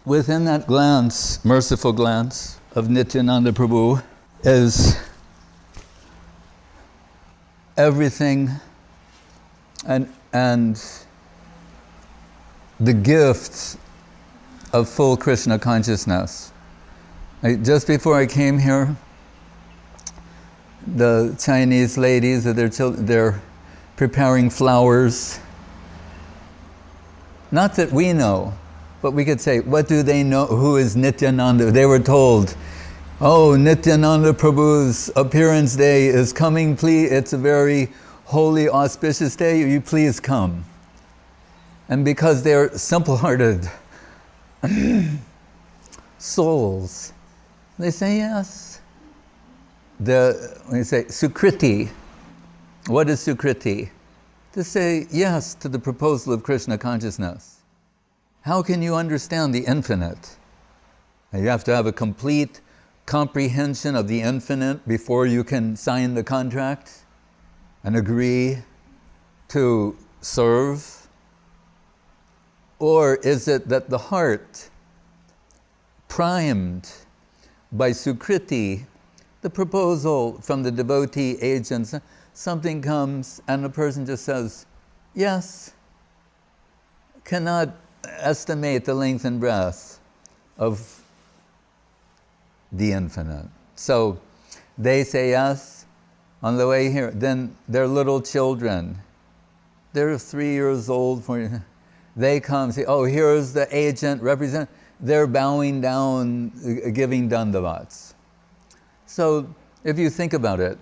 within that glance, merciful glance of Nityananda Prabhu, is everything and the gift of full Krishna consciousness. Just before I came here, the Chinese ladies, they're preparing flowers. Not that we know, but we could say, what do they know? Who is Nityananda? They were told, oh, Nityananda Prabhu's appearance day is coming, please. It's a very holy, auspicious day. You please come. And because they're simple-hearted souls, they say yes. When you say sukriti, what is sukriti? To say yes to the proposal of Krishna consciousness. How can you understand the infinite? You have to have a complete comprehension of the infinite before you can sign the contract and agree to serve? Or is it that the heart, primed by sukriti, the proposal from the devotee agents, something comes and the person just says, yes, cannot estimate the length and breadth of the infinite. So they say yes on the way here. Then their little children, they're 3 years old, they come, say, oh, here's the agent, represent. They're bowing down, giving dandavats. So if you think about it,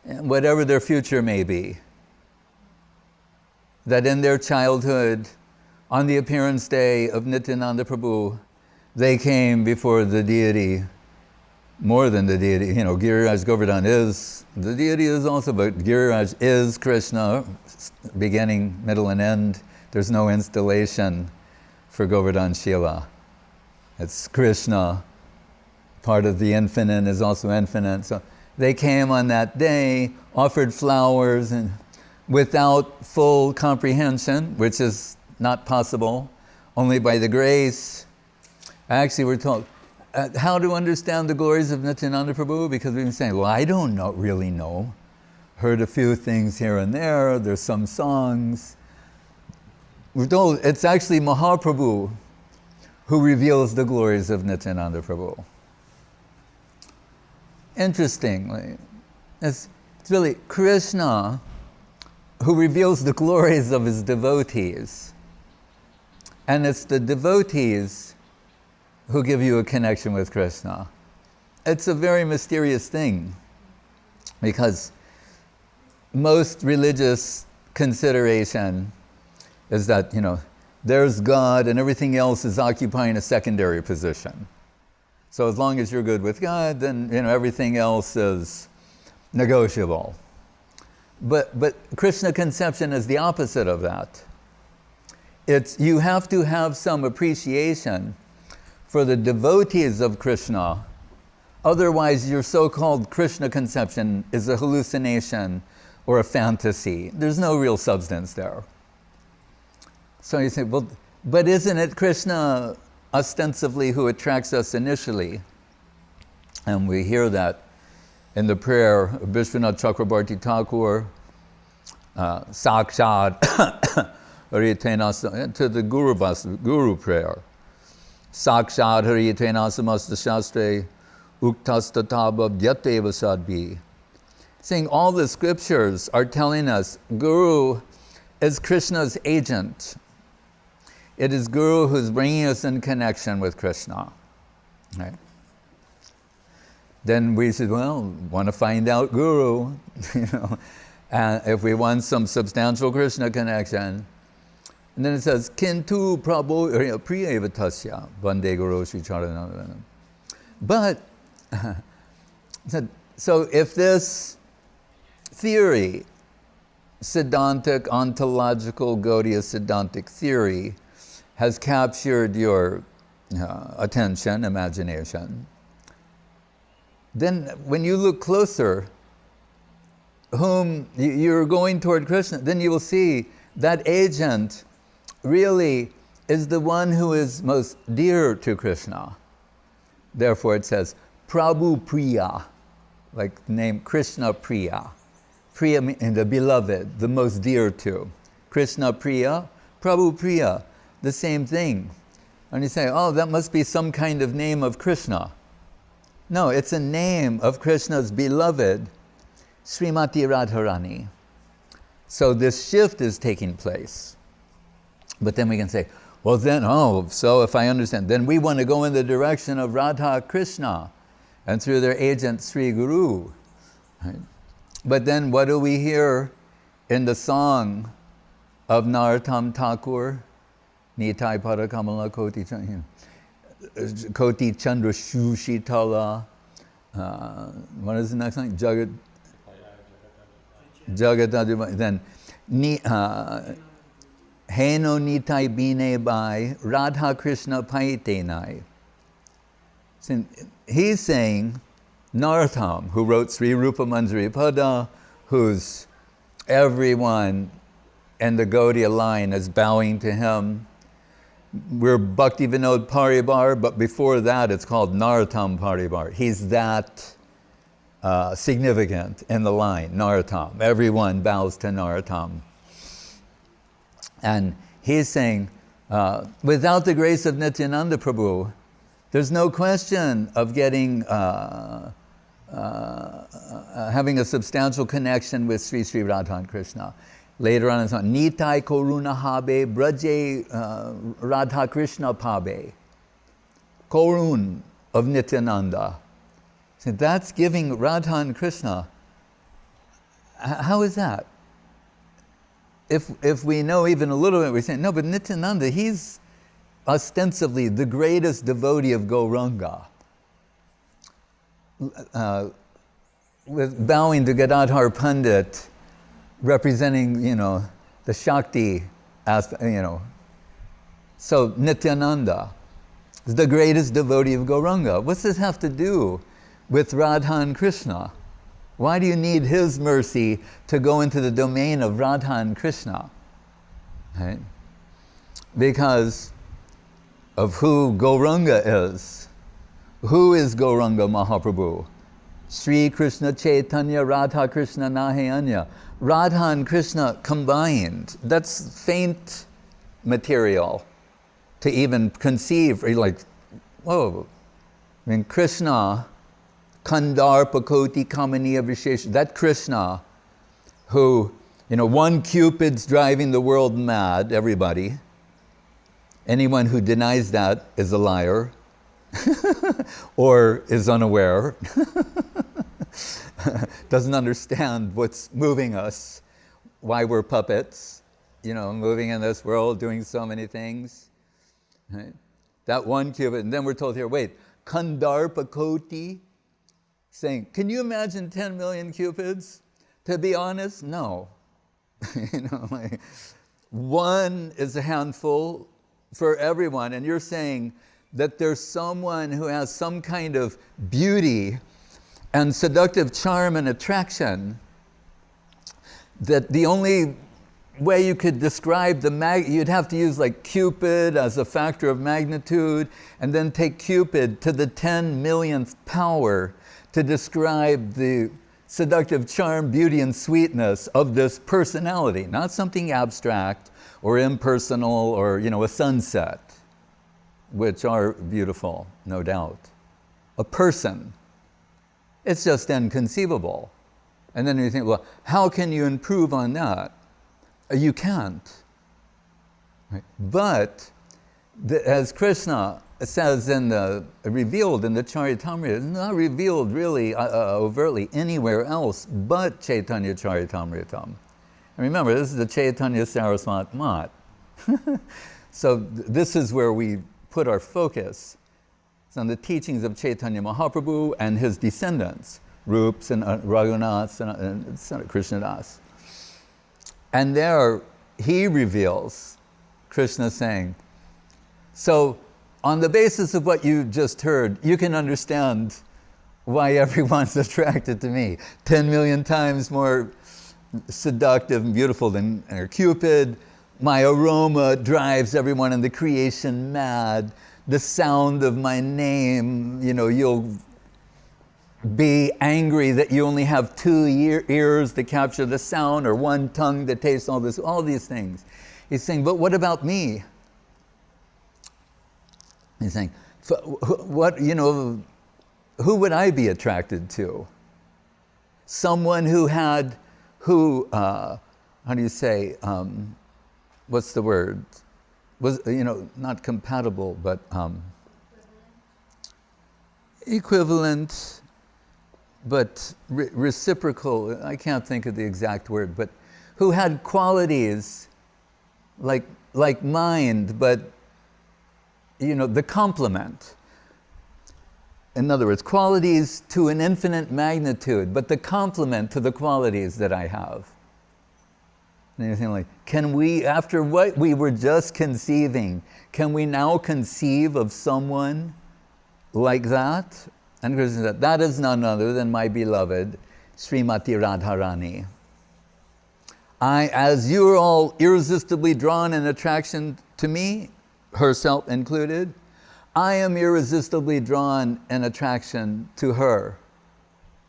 whatever their future may be, that in their childhood, on the appearance day of Nityananda Prabhu, they came before the deity, more than the deity. Giriraj Govardhan is, the deity is also, but Giriraj is Krishna, beginning, middle, and end. There's no installation for Govardhan Shila. It's Krishna, part of the infinite is also infinite. So they came on that day, offered flowers, and without full comprehension, which is not possible, only by the grace. Actually, we're told how to understand the glories of Nityananda Prabhu, because we've been saying, well, I don't really know. Heard a few things here and there, there's some songs. We're told it's actually Mahaprabhu who reveals the glories of Nityananda Prabhu. Interestingly, it's really Krishna who reveals the glories of his devotees. And it's the devotees who give you a connection with Krishna. It's a very mysterious thing, because most religious consideration is that, there's God and everything else is occupying a secondary position. So as long as you're good with God, then everything else is negotiable. But Krishna conception is the opposite of that. You have to have some appreciation for the devotees of Krishna. Otherwise, your so-called Krishna conception is a hallucination or a fantasy. There's no real substance there. So you say, well, but isn't it Krishna ostensibly who attracts us initially? And we hear that in the prayer of Vishwanath Chakrabarti Thakur, Sakshat, to the Guru prayer. Sakshat Haritena Samasta Shastre Uktastataba Vyateva Sadbi. Saying all the scriptures are telling us Guru is Krishna's agent. It is Guru who's bringing us in connection with Krishna. Right? Then we said, well, want to find out Guru, and if we want some substantial Krishna connection. And then it says, Kintu Prabhu Priyavatasya Vande Guru Sri Charananda. But, so if this theory, Siddhantic, ontological, Gaudiya Siddhantic theory, has captured your attention, imagination, then when you look closer, whom you're going toward Krishna, then you will see that agent really is the one who is most dear to Krishna. Therefore it says, Prabhu Priya, like the name Krishna Priya. Priya means the beloved, the most dear to. Krishna Priya, Prabhu Priya, the same thing. And you say, oh, that must be some kind of name of Krishna. No, it's a name of Krishna's beloved, Srimati Radharani. So this shift is taking place. But then we can say, well then, so if I understand, then we want to go in the direction of Radha Krishna and through their agent Sri Guru. Right? But then what do we hear in the song of Narottam Thakur? Nitai Parakamala Koti Chandra Shushitala. What is the next line? Jagat. Then Heno Nitai Bine Bai Radha Krishna Paitenai. He's saying, Narottam, who wrote Sri Rupa Manjari Pada, who's everyone in the Gaudiya line is bowing to him. We're Bhakti Vinod Paribar, but before that it's called Narottam Paribar. He's that significant in the line, Narottam. Everyone bows to Narottam. And he's saying, without the grace of Nityananda Prabhu, there's no question of getting, having a substantial connection with Sri Sri Radha and Krishna. Later on, it's on Nitai Koruna Habe Braje Radha Krishna Pabe. Korun of Nityananda. So that's giving Radha and Krishna. How is that? If we know even a little bit, we're saying, no, but Nityananda, he's ostensibly the greatest devotee of Gauranga. With bowing to Gadadhar Pandit, representing, the Shakti aspect, So Nityananda is the greatest devotee of Gauranga. What's this have to do with Radha and Krishna? Why do you need his mercy to go into the domain of Radha and Krishna? Right? Because of who Gauranga is. Who is Gauranga Mahaprabhu? Sri Krishna Chaitanya Radha Krishna Nahayanya. Radha and Krishna combined. That's faint material to even conceive. Like, whoa. I mean, Krishna, Kandar Pakoti Kamaniya Vishesha. That Krishna who, one Cupid's driving the world mad, everybody. Anyone who denies that is a liar or is unaware. Doesn't understand what's moving us, why we're puppets, moving in this world, doing so many things. Right? That one Cupid, and then we're told here, wait, Kandarpa Koti, saying, can you imagine 10 million Cupids? To be honest, no. One is a handful for everyone, and you're saying that there's someone who has some kind of beauty and seductive charm and attraction, that the only way you could describe you'd have to use like Cupid as a factor of magnitude, and then take Cupid to the 10 millionth power to describe the seductive charm, beauty, and sweetness of this personality, not something abstract or impersonal or, a sunset, which are beautiful, no doubt. A person. It's just inconceivable. And then you think, well, how can you improve on that? You can't. Right? But as Krishna says revealed in the Charitamrita, it's not revealed really overtly anywhere else but Chaitanya Charitamritam. And remember, this is the Chaitanya Saraswat Mat. So this is where we put our focus. It's on the teachings of Chaitanya Mahaprabhu and his descendants, Rups and Raghunaths and Krishnadas. And there he reveals, Krishna saying, so on the basis of what you just heard, you can understand why everyone's attracted to me. 10 million times more seductive and beautiful than Cupid, my aroma drives everyone in the creation mad. The sound of my name, you'll be angry that you only have 2 ears to capture the sound, or 1 tongue to taste all these things. He's saying, but what about me? He's saying, who would I be attracted to? Someone how do you say, what's the word? Was, not compatible, but equivalent, but reciprocal. I can't think of the exact word, but who had qualities like mind, but the complement. In other words, qualities to an infinite magnitude, but the complement to the qualities that I have. And you're thinking like, can we, after what we were just conceiving, can we now conceive of someone like that? And Krishna said, that is none other than my beloved Srimati Radharani. As you are all irresistibly drawn in attraction to me, herself included, I am irresistibly drawn in attraction to her.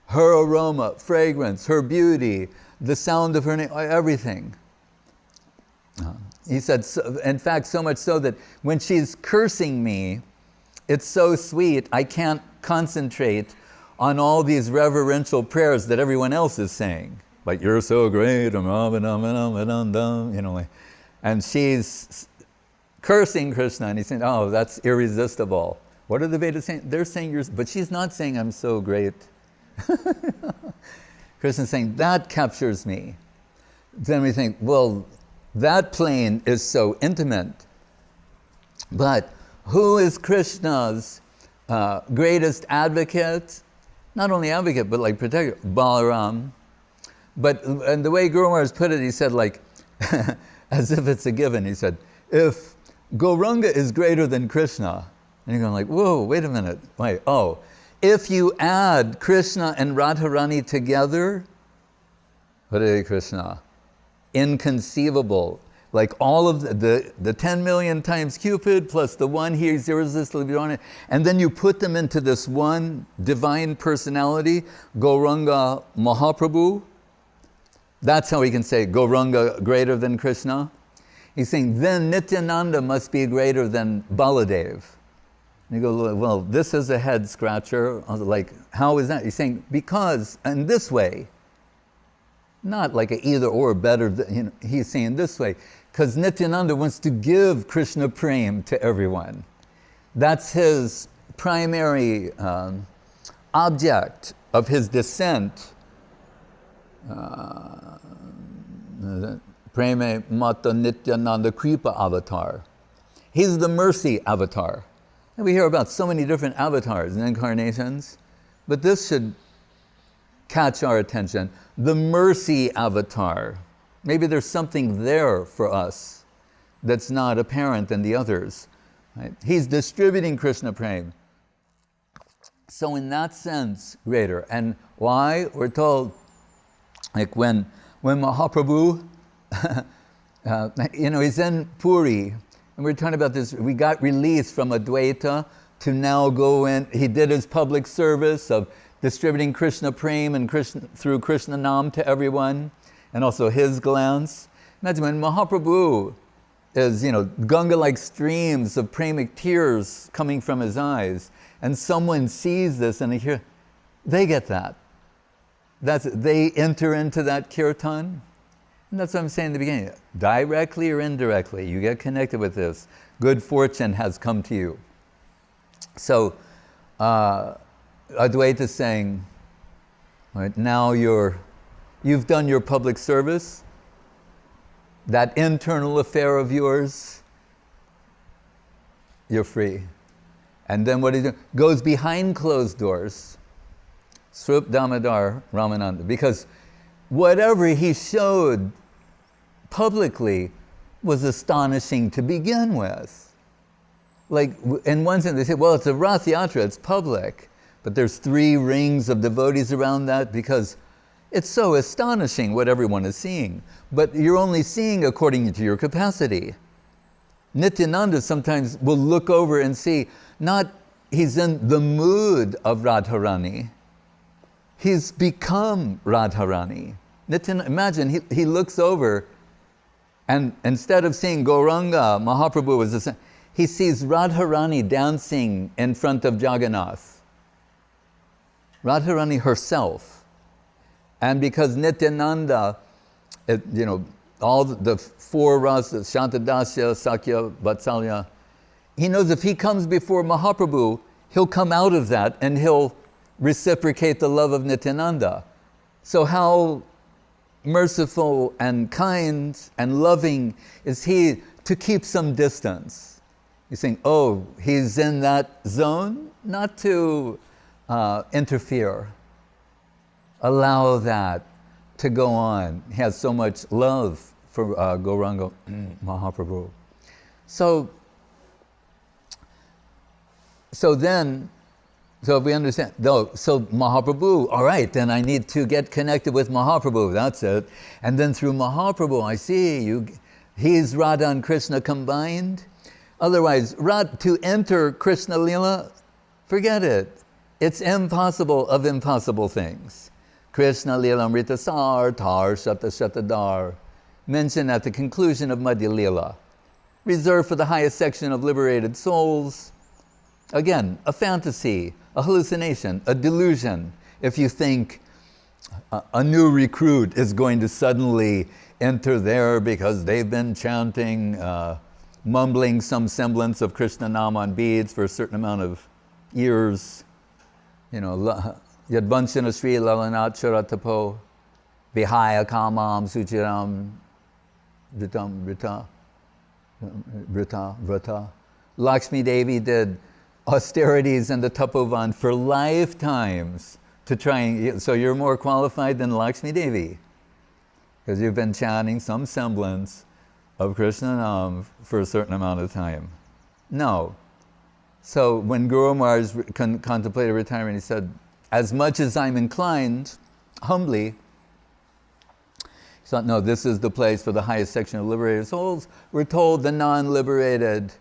Her aroma, fragrance, her beauty, the sound of her name, everything. He said, in fact, so much so that when she's cursing me, it's so sweet, I can't concentrate on all these reverential prayers that everyone else is saying. Like, you're so great, and she's cursing Krishna, and he's saying, oh, that's irresistible. What are the Vedas saying? They're saying, but she's not saying I'm so great. Krishna's saying, that captures me. Then we think, well, that plane is so intimate. But who is Krishna's greatest advocate? Not only advocate, but like protector, Balaram. And the way Guru Maharaj put it, he said like, as if it's a given, he said, if Gauranga is greater than Krishna, and you're going like, whoa, wait a minute, if you add Krishna and Radharani together, Hare Krishna, inconceivable. Like all of the 10 million times Cupid plus the one he's irresistibly drawn, and then you put them into this one divine personality, Gauranga Mahaprabhu. That's how we can say Gauranga greater than Krishna. He's saying then Nityananda must be greater than Baladev. And you go, well, this is a head scratcher. Like, how is that? He's saying, because in this way, not like a either or better, he's saying this way, because Nityananda wants to give Krishna-prem to everyone. That's his primary object of his descent. Preme Mata Nityananda Kripa avatar. He's the mercy avatar. And we hear about so many different avatars and incarnations, but this should catch our attention. The mercy avatar. Maybe there's something there for us that's not apparent in the others. Right? He's distributing Krishna-prem. So in that sense, greater. And why? We're told, like when Mahaprabhu, he's in Puri, and we're talking about this, we got released from Advaita to now go in, he did his public service of distributing Krishna-prem and through Krishna Nam to everyone, and also his glance. Imagine when Mahaprabhu is, Ganga-like streams of pramic tears coming from his eyes, and someone sees this and they get that. They enter into that kirtan. And that's what I'm saying in the beginning. Directly or indirectly, you get connected with this. Good fortune has come to you. So, Advaita is saying, right, now you've done your public service, that internal affair of yours, you're free. And then what he goes behind closed doors, Srup Damodar Ramananda, because whatever he showed publicly was astonishing to begin with. Like, in one sense, they say, well, it's a Rath Yatra, it's public. But there's 3 rings of devotees around that because It's so astonishing what everyone is seeing, but you're only seeing according to your capacity. Nityananda sometimes will look over and see, not he's in the mood of Radharani, he's become Radharani. Imagine, he looks over and instead of seeing Gauranga, Mahaprabhu was he sees Radharani dancing in front of Jagannath. Radharani herself. And because Nityananda, all the four rasas, Shantadasya, Sakya, Vatsalya, he knows if he comes before Mahaprabhu, he'll come out of that and he'll reciprocate the love of Nityananda. So how merciful and kind and loving is he to keep some distance. You're saying, oh, he's in that zone? Not to interfere. Allow that to go on. He has so much love for Gauranga Mahaprabhu. So if we understand, so Mahaprabhu, all right, then I need to get connected with Mahaprabhu, that's it. And then through Mahaprabhu, I see he's Radha and Krishna combined. Otherwise, to enter Krishna-lila, forget it. It's impossible of impossible things. Krishna-lila amritasar, tar shata shatadar, mentioned at the conclusion of Madhya Lila, reserved for the highest section of liberated souls. Again, a fantasy, a hallucination, a delusion, if you think a new recruit is going to suddenly enter there because they've been chanting, mumbling some semblance of Krishna Nama on beads for a certain amount of years. Yadvanshana Sri Lalanat Charatapo, Vihaya Kamam Suchiram Vrita. Lakshmi Devi did austerities in the Tapovan for lifetimes to try and, so you're more qualified than Lakshmi Devi because you've been chanting some semblance of Krishna Nam for a certain amount of time. No. So when Guru Maharaj contemplated retirement, he said, as much as I'm inclined, humbly, he thought, no, this is the place for the highest section of liberated souls. We're told the non-liberated,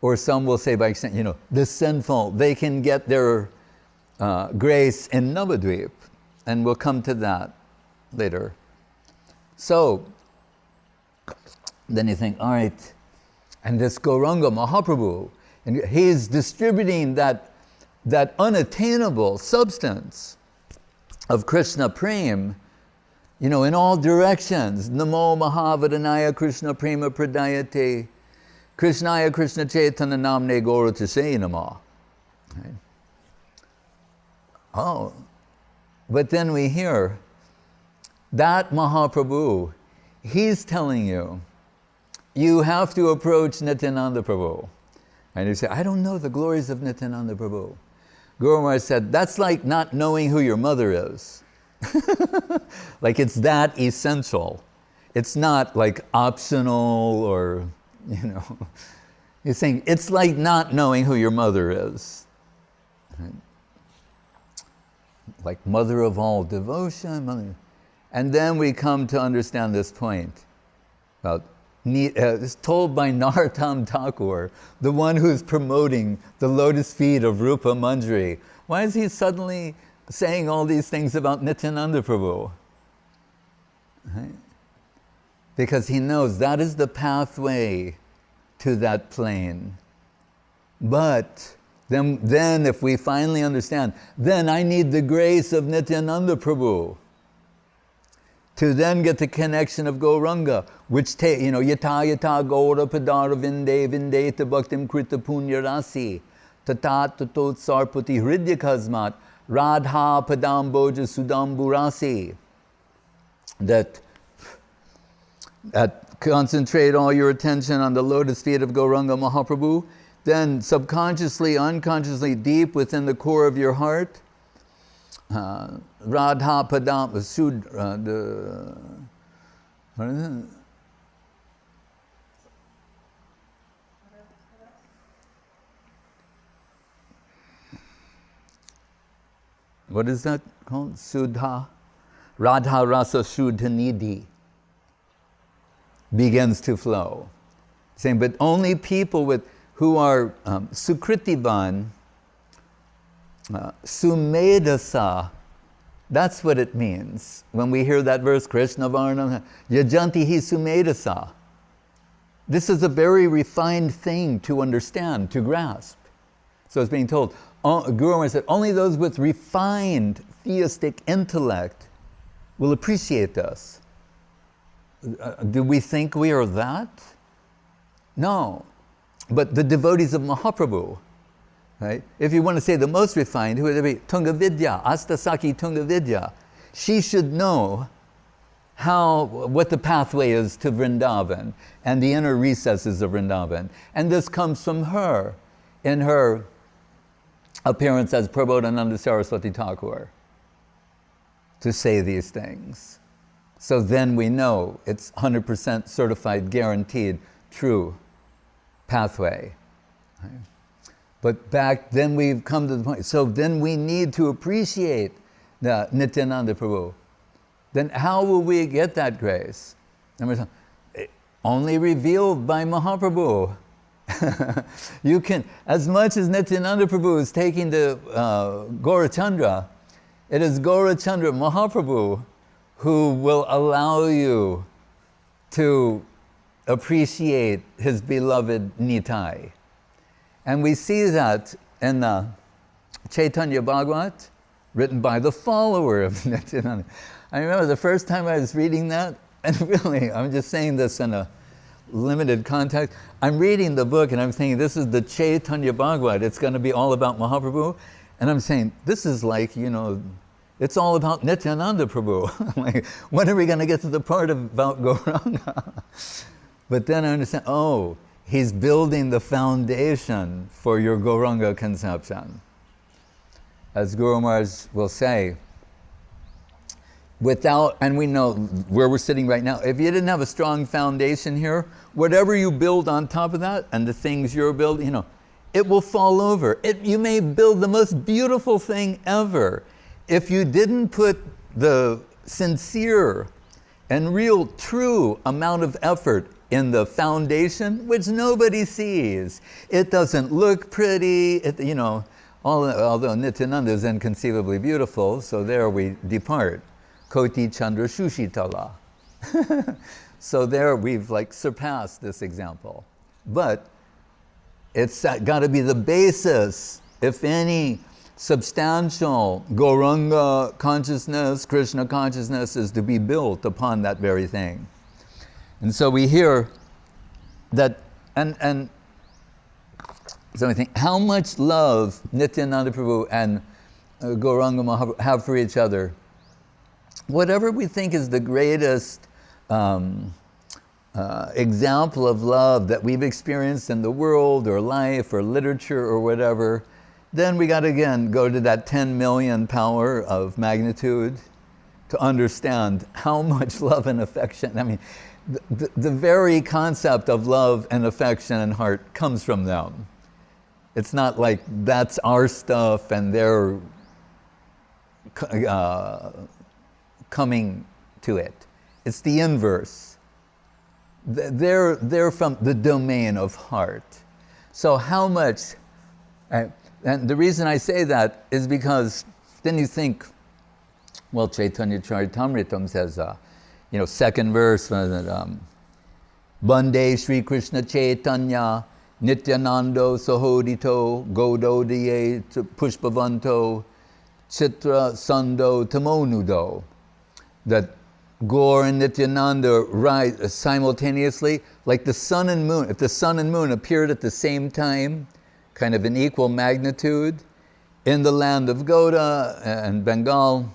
or some will say by extent, the sinful, they can get their grace in Nabadwip. And we'll come to that later. So, then you think, all right, and this Gauranga Mahaprabhu, and he's distributing that unattainable substance of Krishna-prem, in all directions. Namo Mahavadanaya Krishna-prema pradayate, Krishnaya Krishna Chaitanya Namne Gauratashe Namah. Right? Oh, but then we hear that Mahaprabhu, he's telling you, you have to approach Nityananda Prabhu. And you say, I don't know the glories of Nityananda Prabhu. Guru Maharaj said, that's like not knowing who your mother is. Like it's that essential. It's not like optional or, He's saying, it's like not knowing who your mother is. Right? Like mother of all devotion. Mother. And then we come to understand this point about it's told by Narottam Thakur, the one who's promoting the lotus feet of Rupa Manjari. Why is he suddenly saying all these things about Nityananda Prabhu? Right? Because he knows that is the pathway to that plane. But then if we finally understand, then I need the grace of Nityananda Prabhu to then get the connection of Gauranga, which yata yata gaura padara vindeta bhaktim krita punya rasi tatat tatot sarpati hridya kasmat radha padam boja sudamburasi. That concentrate all your attention on the lotus feet of Gauranga Mahaprabhu, then subconsciously, unconsciously, deep within the core of your heart, Radha Padam, what is that called? Sudha? Radha Rasa Shuddha Nidhi begins to flow. Saying, but only people who are sukritivan, sumedasa, that's what it means. When we hear that verse, Krishna Varnam, yajanti hi sumedasa. This is a very refined thing to understand, to grasp. So it's being told, Guru Maharaj said, only those with refined theistic intellect will appreciate this. Do we think we are that? No. But the devotees of Mahaprabhu, right? If you want to say the most refined, who would it be? Tunga Vidya, Astasaki Tunga Vidya. She should know what the pathway is to Vrindavan and the inner recesses of Vrindavan. And this comes from her in her appearance as Prabodhananda Saraswati Thakur to say these things. So then we know it's 100% certified, guaranteed, true pathway. Right? But back then we've come to the point. So then we need to appreciate the Nityananda Prabhu. Then how will we get that grace? Only revealed by Mahaprabhu. You can, as much as Nityananda Prabhu is taking the Gaurachandra, it is Gaurachandra Mahaprabhu who will allow you to appreciate his beloved Nitai. And we see that in the Chaitanya Bhagavat, written by the follower of Nityananda. I remember the first time I was reading that, and really, I'm just saying this in a limited context. I'm reading the book and I'm thinking, this is the Chaitanya Bhagavat. It's going to be all about Mahaprabhu. And I'm saying, this is like, it's all about Nityananda Prabhu. Like, when are we going to get to the part about Gauranga? But then I understand, he's building the foundation for your Gauranga conception. As Guru Maharaj will say, and we know where we're sitting right now, if you didn't have a strong foundation here, whatever you build on top of that, and the things you're building, it will fall over. You may build the most beautiful thing ever. If you didn't put the sincere and real, true amount of effort in the foundation, which nobody sees, it doesn't look pretty, although Nityananda is inconceivably beautiful, so there we depart. Koti Chandra Shushitala. So there we've surpassed this example. But it's got to be the basis, if any substantial Gauranga consciousness, Krishna consciousness is to be built upon that very thing. And so we hear that, and so I think how much love Nityananda Prabhu and Gauranga Mahaprabhu have for each other. Whatever we think is the greatest example of love that we've experienced in the world or life or literature or whatever, then we got to again go to that 10 million power of magnitude to understand how much love and affection, I mean, the very concept of love and affection and heart comes from them. It's not like that's our stuff and they're coming to it. It's the inverse. They're from the domain of heart. So how much, and the reason I say that is because then you think, well, Chaitanya Charitamritam says, second verse, Bande Sri Krishna Chaitanya Nityanando Sahodito Gododiye Pushpavanto Chitra Sando Tamonudo. That Gaur and Nityananda rise simultaneously, like the sun and moon. If the sun and moon appeared at the same time, kind of in equal magnitude, in the land of Gauda and Bengal,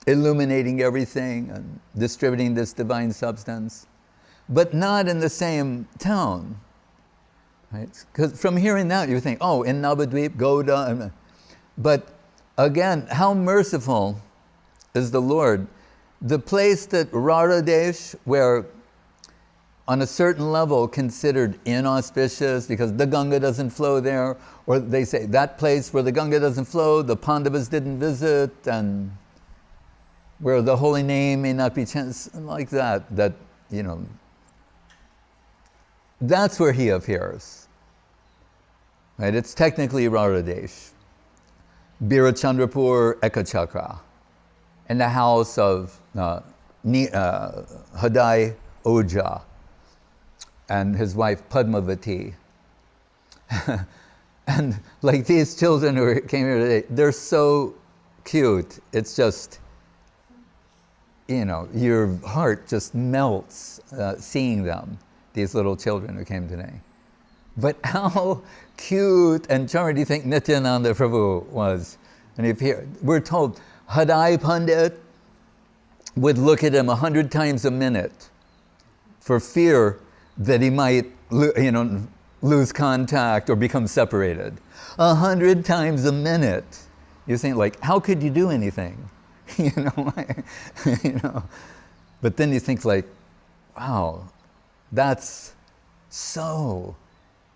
illuminating everything and distributing this divine substance, but not in the same town. Right? Because from hearing that, you think, in Nabadwip, Gauda, but again, how merciful is the Lord. The place that Radha, where on a certain level considered inauspicious because the Ganga doesn't flow there, or they say that place where the Ganga doesn't flow, the Pandavas didn't visit, and where the holy name may not be chanted, like that, that's where he appears. Right? It's technically Radhadesh. Birachandrapur Ekachakra, in the house of Hadai Oja and his wife Padmavati. And like these children who came here today, they're so cute. It's just, your heart just melts seeing them, these little children who came today. But how cute and charming do you think Nityananda Prabhu was? And we're told Hadai Pandit would look at him 100 times a minute for fear that he might lose contact or become separated. 100 times a minute. You think, like, how could you do anything? But then you think, like, wow, that's so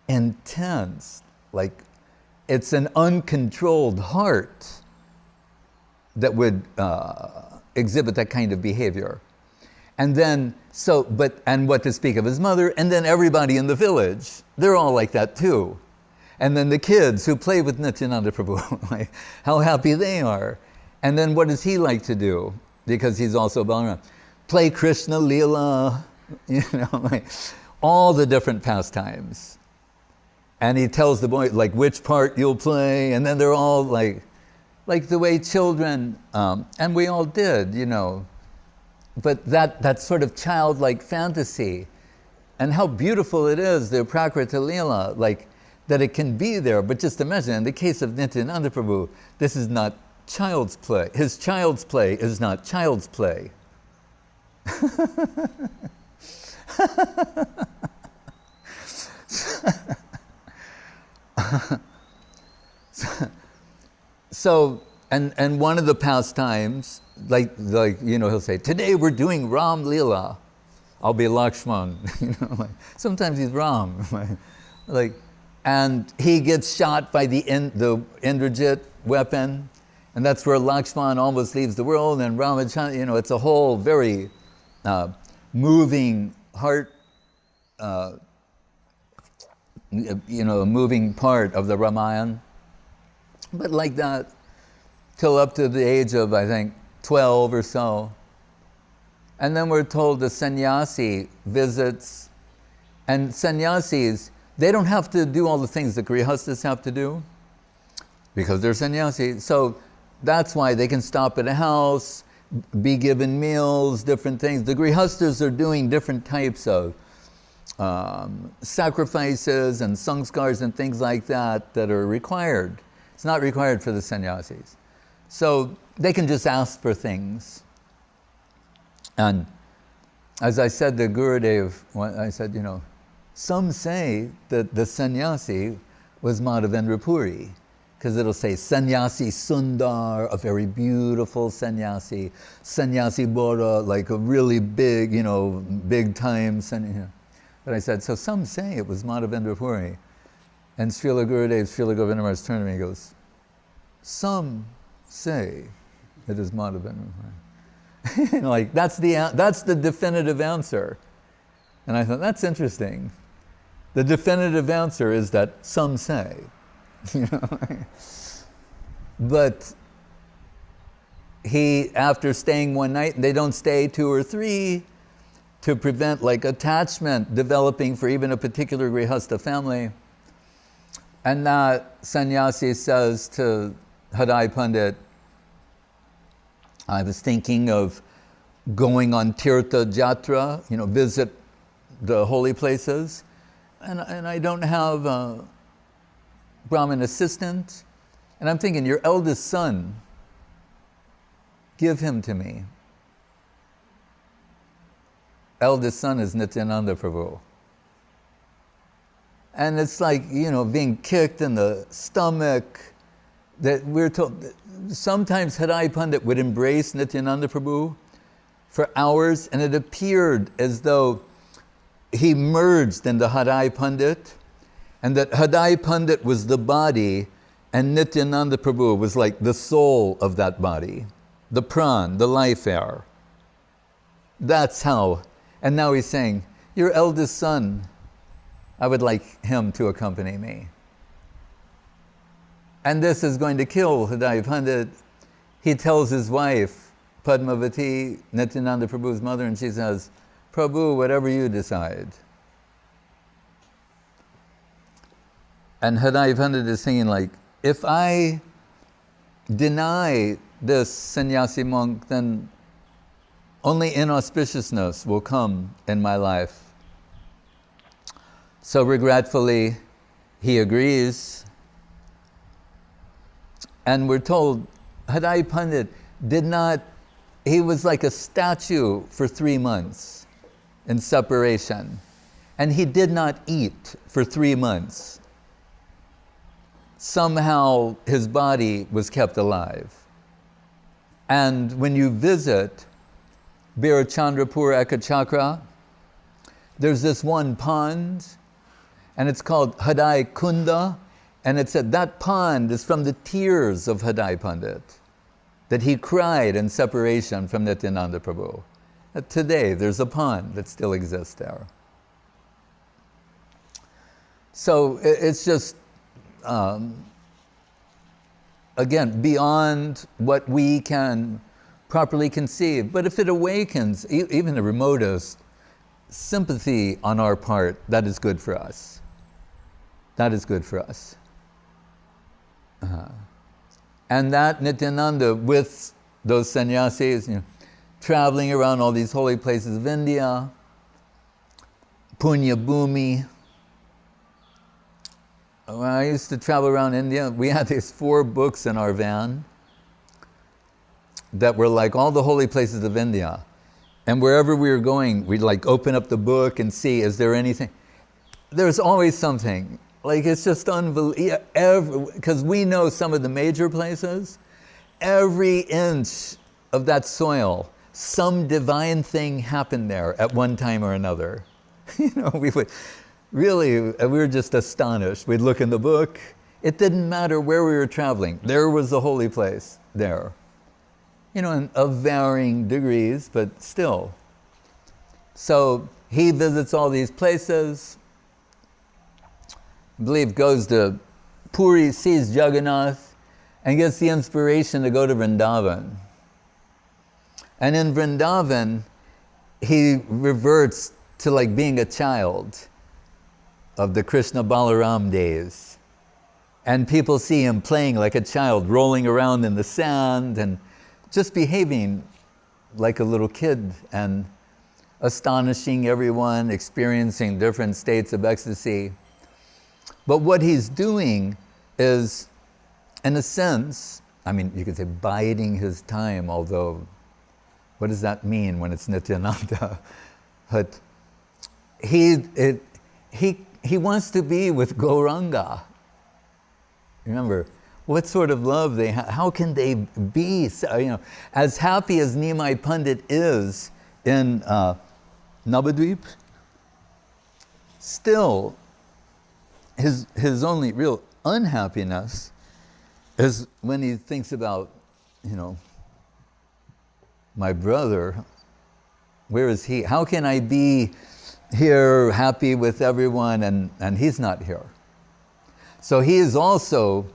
intense. Like, it's an uncontrolled heart that would exhibit that kind of behavior. And then, and what to speak of his mother, and then everybody in the village, they're all like that too. And then the kids who play with Nityananda Prabhu, like, how happy they are. And then what does he like to do? Because he's also Balaram. Play Krishna-lila, like all the different pastimes. And he tells the boy, like, which part you'll play, and then they're all like the way children, and we all did, But that sort of childlike fantasy, and how beautiful it is, the Prakrita Lila, like, that it can be there. But just imagine, in the case of Nityananda Prabhu, this is not child's play. His child's play is not child's play. So, and one of the pastimes, like he'll say, today we're doing Ram Lila. I'll be Lakshman. Sometimes he's Ram. And he gets shot by the Indrajit weapon, and that's where Lakshman almost leaves the world, and Ramachandra, it's a whole very moving heart, moving part of the Ramayana. But like that, till up to the age of, I think, 12 or so. And then we're told the sannyasi visits, and sannyasis, they don't have to do all the things the grihastas have to do, because they're sannyasis. So that's why they can stop at a house, be given meals, different things. The grihastas are doing different types of sacrifices and sanskars and things like that are required. It's not required for the sannyasis. So they can just ask for things. And as I said to Gurudev, I said, some say that the sannyasi was Madhavendra Puri, because it'll say sannyasi Sundar, a very beautiful sannyasi, sannyasi Bora, like a really big, big time sannyasi. But I said, so some say it was Madhavendra Puri. And Srila Gurudev, Srila Govinda Maharaj turned to me and goes, some say it is Madhavendra Puri. Like, that's the definitive answer. And I thought, that's interesting. The definitive answer is that some say. But he, after staying one night, and they don't stay 2 or 3, to prevent like attachment developing for even a particular grihasta family. And that sannyasi says to Hadai Pandit, I was thinking of going on Tirtha Jatra, visit the holy places, and I don't have a Brahmin assistant, and I'm thinking, your eldest son, give him to me. Eldest son is Nityananda Prabhu. And it's like, being kicked in the stomach, that we're told, sometimes Hadai Pandit would embrace Nityananda Prabhu for hours, and it appeared as though he merged into Hadai Pandit, and that Hadai Pandit was the body, and Nityananda Prabhu was like the soul of that body. the pran, the life air. That's how. And now he's saying, your eldest son, I would like him to accompany me. And this is going to kill Hadai Pandit. He tells his wife, Padmavati, Nityananda Prabhu's mother, and she says, Prabhu, whatever you decide. And Hadai Pandit is saying, like, if I deny this sannyasi monk, then only inauspiciousness will come in my life. So regretfully, he agrees. And we're told Hadai Pandit he was like a statue for 3 months in separation. And he did not eat for 3 months. Somehow his body was kept alive. And when you visit Birachandrapur Ekachakra, there's this one pond, and it's called Hadai Kunda, and it said that pond is from the tears of Hadai Pandit, that he cried in separation from Nityananda Prabhu. Today, there's a pond that still exists there. So it's just, again, beyond what we can properly conceive. But if it awakens even the remotest sympathy on our part, that is good for us. That is good for us. And that Nityananda, with those sannyasis, traveling around all these holy places of India, Punya Bhumi. When I used to travel around India, we had these 4 books in our van that were like all the holy places of India. And wherever we were going, we'd like open up the book and see, is there anything? There's always something. Like, it's just unbelievable. Because we know some of the major places, every inch of that soil, some divine thing happened there at one time or another. We would really, we were just astonished. We'd look in the book. It didn't matter where we were traveling. There was the holy place there. Of varying degrees, but still. So he visits all these places. I believe goes to Puri, sees Jagannath, and gets the inspiration to go to Vrindavan. And in Vrindavan, he reverts to like being a child of the Krishna Balaram days. And people see him playing like a child, rolling around in the sand and just behaving like a little kid and astonishing everyone, experiencing different states of ecstasy. But what he's doing is, in a sense, you could say biding his time, although what does that mean when it's Nityananda? But he wants to be with Gauranga. Remember, what sort of love they have? How can they be, as happy as Nimai Pandit is in Nabadwip? Still, his only real unhappiness is when he thinks about, my brother. Where is he? How can I be here, happy with everyone, and he's not here? So he is also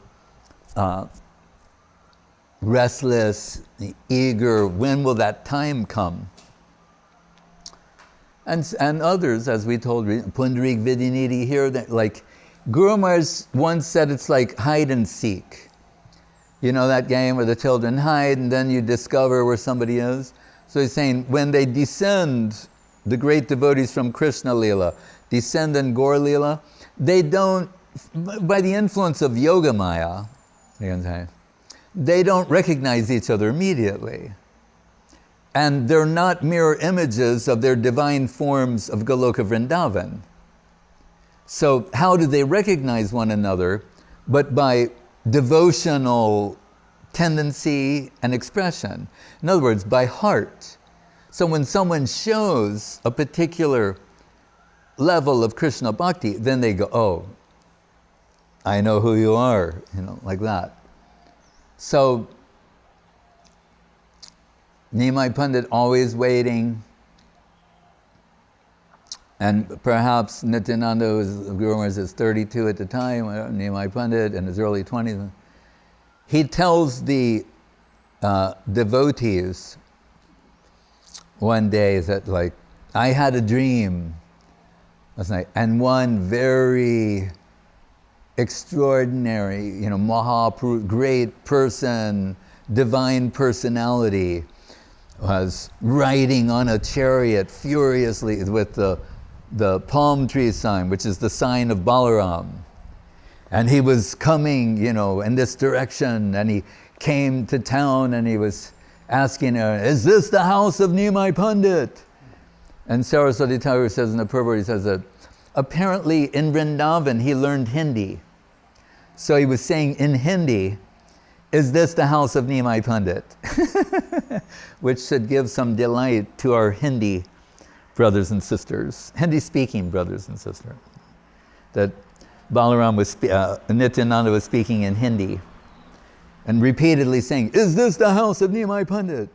restless, eager. When will that time come? And others, as we told, Pundarik Vidyanidhi here, that like Guru Maharaj once said, it's like hide and seek. That game where the children hide and then you discover where somebody is? So he's saying, when they descend, the great devotees from Krishna-lila descend in Gaur-lila, they don't, by the influence of Yoga Maya, they don't recognize each other immediately. And they're not mirror images of their divine forms of Goloka Vrindavan. So how do they recognize one another? But by devotional tendency and expression. In other words, by heart. So when someone shows a particular level of Krishna bhakti, then they go, oh, I know who you are, like that. So Nimai Pandit always waiting. And perhaps Nityananda was 32 at the time, Nimai Pandit in his early 20s. He tells the devotees one day that, like, I had a dream last night, and one very extraordinary, Mahaprabhu, great person, divine personality, was riding on a chariot furiously with the palm tree sign, which is the sign of Balaram. And he was coming, in this direction, and he came to town and he was asking her, is this the house of Nimai Pandit? And Saraswati Thakur says in the purport, he says that apparently in Vrindavan he learned Hindi. So he was saying in Hindi, is this the house of Nimai Pandit? Which should give some delight to our Hindi brothers and sisters, Hindi-speaking brothers and sisters. That Balaram Nityananda was speaking in Hindi and repeatedly saying, is this the house of Nimai Pandit?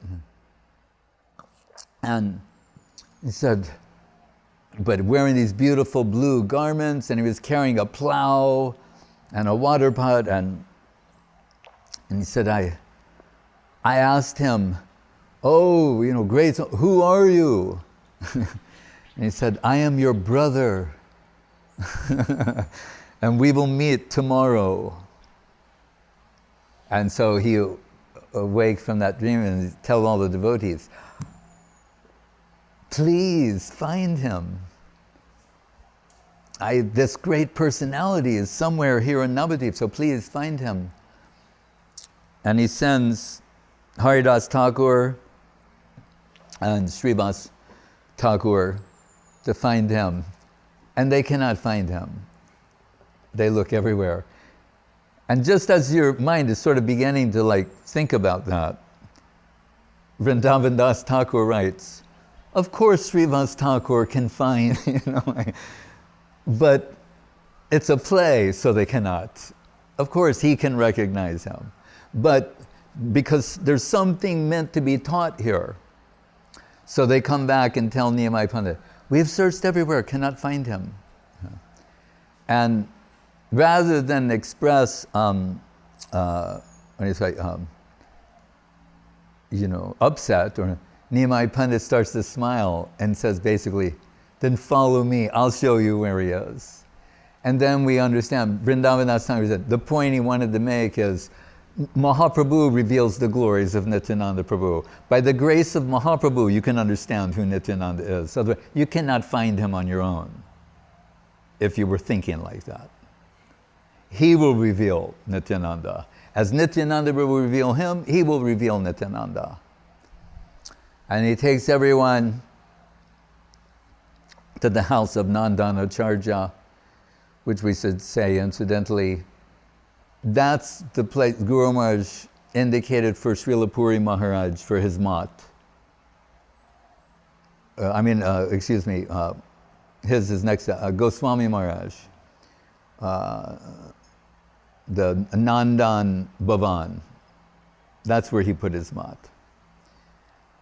And he said, but wearing these beautiful blue garments, and he was carrying a plow and a water pot, and he said, I asked him, oh, great, who are you? And he said, I am your brother, and we will meet tomorrow. And so he awake from that dream and tell all the devotees, please find him. This great personality is somewhere here in Nabadwip, so please find him. And he sends Haridas Thakur and Srivas Thakur to find him. And they cannot find him. They look everywhere. And just as your mind is sort of beginning to think about that, Vrindavan Das Thakur writes, of course Srivas Thakur can find, but it's a play, so they cannot. Of course he can recognize him. But because there's something meant to be taught here. So they come back and tell Nimai Pandit, we've searched everywhere, cannot find him. And rather than express, upset, or Nimai Pandit starts to smile and says basically, then follow me, I'll show you where he is. And then we understand, Vrindavan Das Thakur said, the point he wanted to make is, Mahaprabhu reveals the glories of Nityananda Prabhu. By the grace of Mahaprabhu, you can understand who Nityananda is. So you cannot find him on your own if you were thinking like that. He will reveal Nityananda. As Nityananda will reveal him, he will reveal Nityananda. And he takes everyone to the house of Nandanacharya, which we should say incidentally, that's the place Guru Maharaj indicated for Srila Puri Maharaj for his mat. His is next to Goswami Maharaj, the Nandan Bhavan. That's where he put his mat.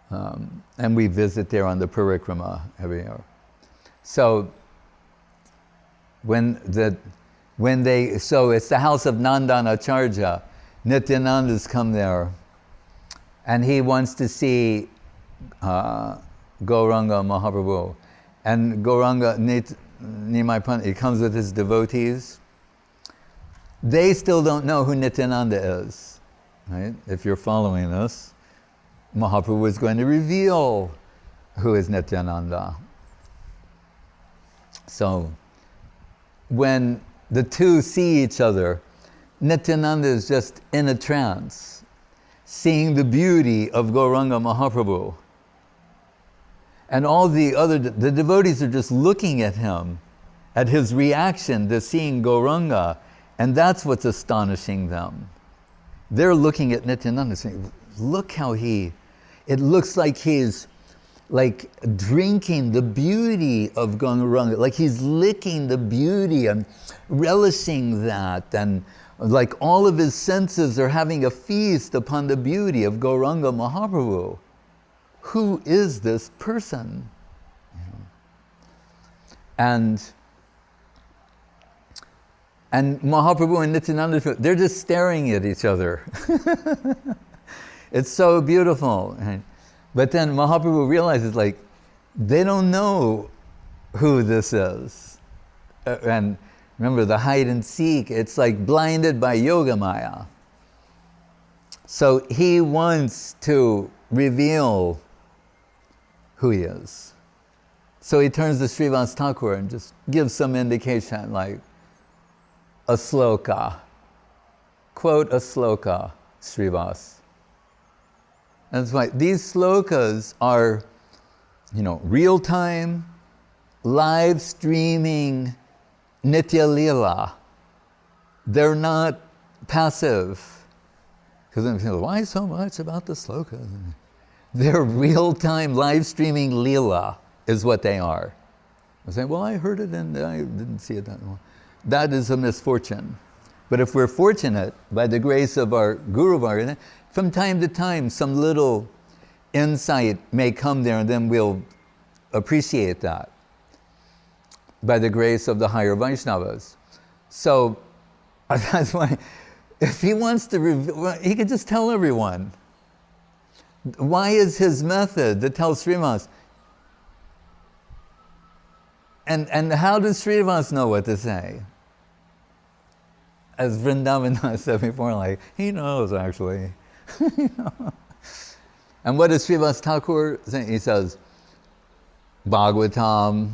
And we visit there on the parikrama every year. So so it's the house of Nandanacharya. Nityananda's come there, and he wants to see Gauranga Mahaprabhu. And Gauranga Nimai Pandit, he comes with his devotees. They still don't know who Nityananda is, right? If you're following this, Mahaprabhu is going to reveal who is Nityananda. So when the two see each other, Nityananda is just in a trance, seeing the beauty of Gauranga Mahaprabhu. And all the devotees are just looking at him, at his reaction to seeing Gauranga, and that's what's astonishing them. They're looking at Nityananda saying, look how it looks like he's like drinking the beauty of Gauranga, like he's licking the beauty and relishing that, and like all of his senses are having a feast upon the beauty of Gauranga Mahaprabhu. who is this person? And Mahaprabhu and Nityananda, they're just staring at each other. It's so beautiful. But then Mahaprabhu realizes, like, they don't know who this is. And remember, the hide and seek, it's like blinded by yoga maya. So he wants to reveal who he is. So he turns to Srivas Thakur and just gives some indication, like a shloka. Quote a shloka, Srivas. That's why these slokas are, real-time, live streaming Nitya-lila. They're not passive. Because then people, why so much about the slokas? They're real-time, live streaming lila is what they are. I say, well, I heard it and I didn't see it that well. That is a misfortune. But if we're fortunate, by the grace of our Guru Varga, from time to time, some little insight may come there, and then we'll appreciate that by the grace of the higher Vaishnavas. So that's why, if he wants to reveal, he could just tell everyone. Why is his method to tell Srivas? And how does Srivas know what to say? As Vrindavan said before, like, he knows actually. And what does Srivas Thakur say? He says, Bhagavatam,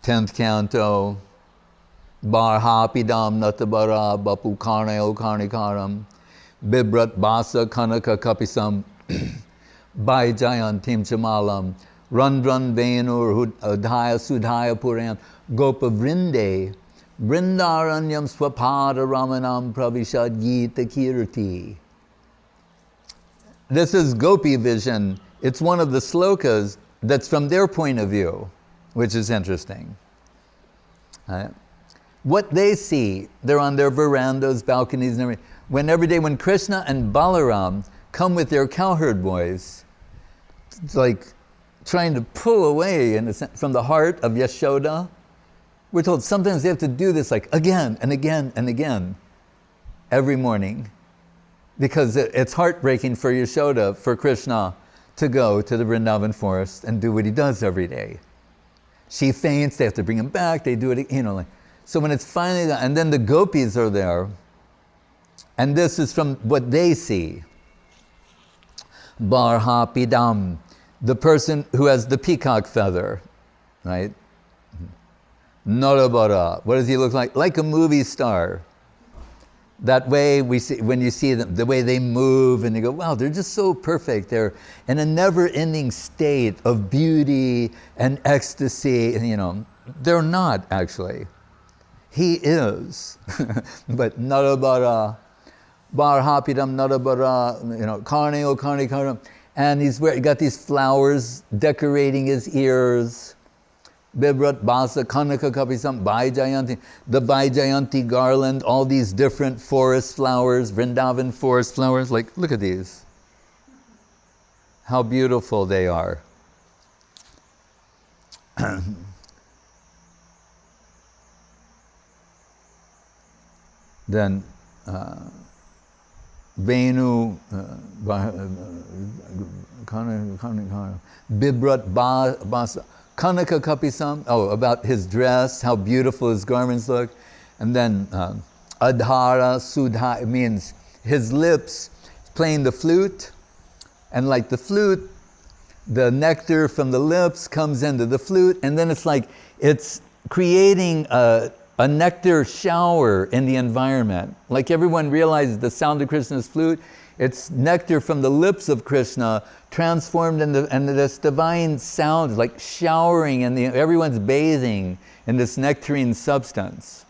10th canto, barhapidam nata-vara bapu karneo karnikaram, bibrat basa kanaka kapisam, by jayantim chamalam, randran venur adhaya sudhaya puram, gopa vrinde, Vrindaranyam swapada ramanam pravishad gita kirti. This is Gopi vision. It's one of the slokas that's from their point of view, which is interesting. What they see, they're on their verandas, balconies, and everything. Every day when Krishna and Balaram come with their cowherd boys, it's like trying to pull away in a sense, from the heart of Yashoda. We're told sometimes they have to do this like again and again and again every morning, because it's heartbreaking for Yashoda, for Krishna, to go to the Vrindavan forest and do what he does every day. She faints, they have to bring him back, they do it, So when it's finally done, and then the gopis are there, and this is from what they see. Barhapidam, the person who has the peacock feather, right? Nata-vara, what does he look like? Like a movie star. That way, we see, when you see them, the way they move, and you go, wow, they're just so perfect. They're in a never-ending state of beauty and ecstasy. And, they're not, actually. He is. But nata-vara, barhapidam nata-vara, karneo karnikaram. And he's got these flowers decorating his ears. Bibrat Basa Kanaka Kapisam Baijayanti, the Baijayanti garland, all these different forest flowers, Vrindavan forest flowers, like look at these. How beautiful they are. Then Venu Bibrat Basa Kanaka Kapisam, about his dress, how beautiful his garments look. And then Adhara Sudha, it means his lips playing the flute. And like the flute, the nectar from the lips comes into the flute. And then it's like it's creating a nectar shower in the environment. Like everyone realizes the sound of Krishna's flute, it's nectar from the lips of Krishna transformed into this divine sound, like showering, and everyone's bathing in this nectarine substance.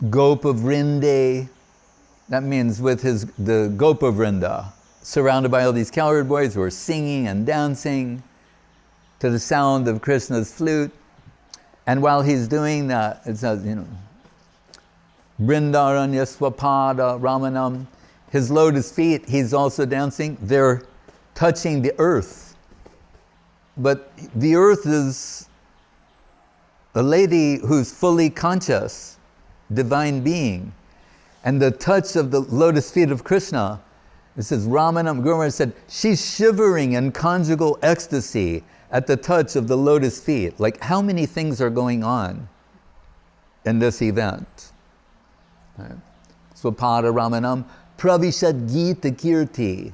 Gopa Vrinde, that means with the Gopa Vrinda, surrounded by all these cowherd boys who are singing and dancing to the sound of Krishna's flute. And while he's doing that, it says, Brindaranya Swapada Ramanam, his lotus feet, he's also dancing. They're touching the earth. But the earth is a lady who's fully conscious, divine being. And the touch of the lotus feet of Krishna, it says, Ramanam, Guru Maharaj said, she's shivering in conjugal ecstasy at the touch of the lotus feet. Like, how many things are going on in this event? Right. Swapada Ramanam, Pravishad Gita Kirti.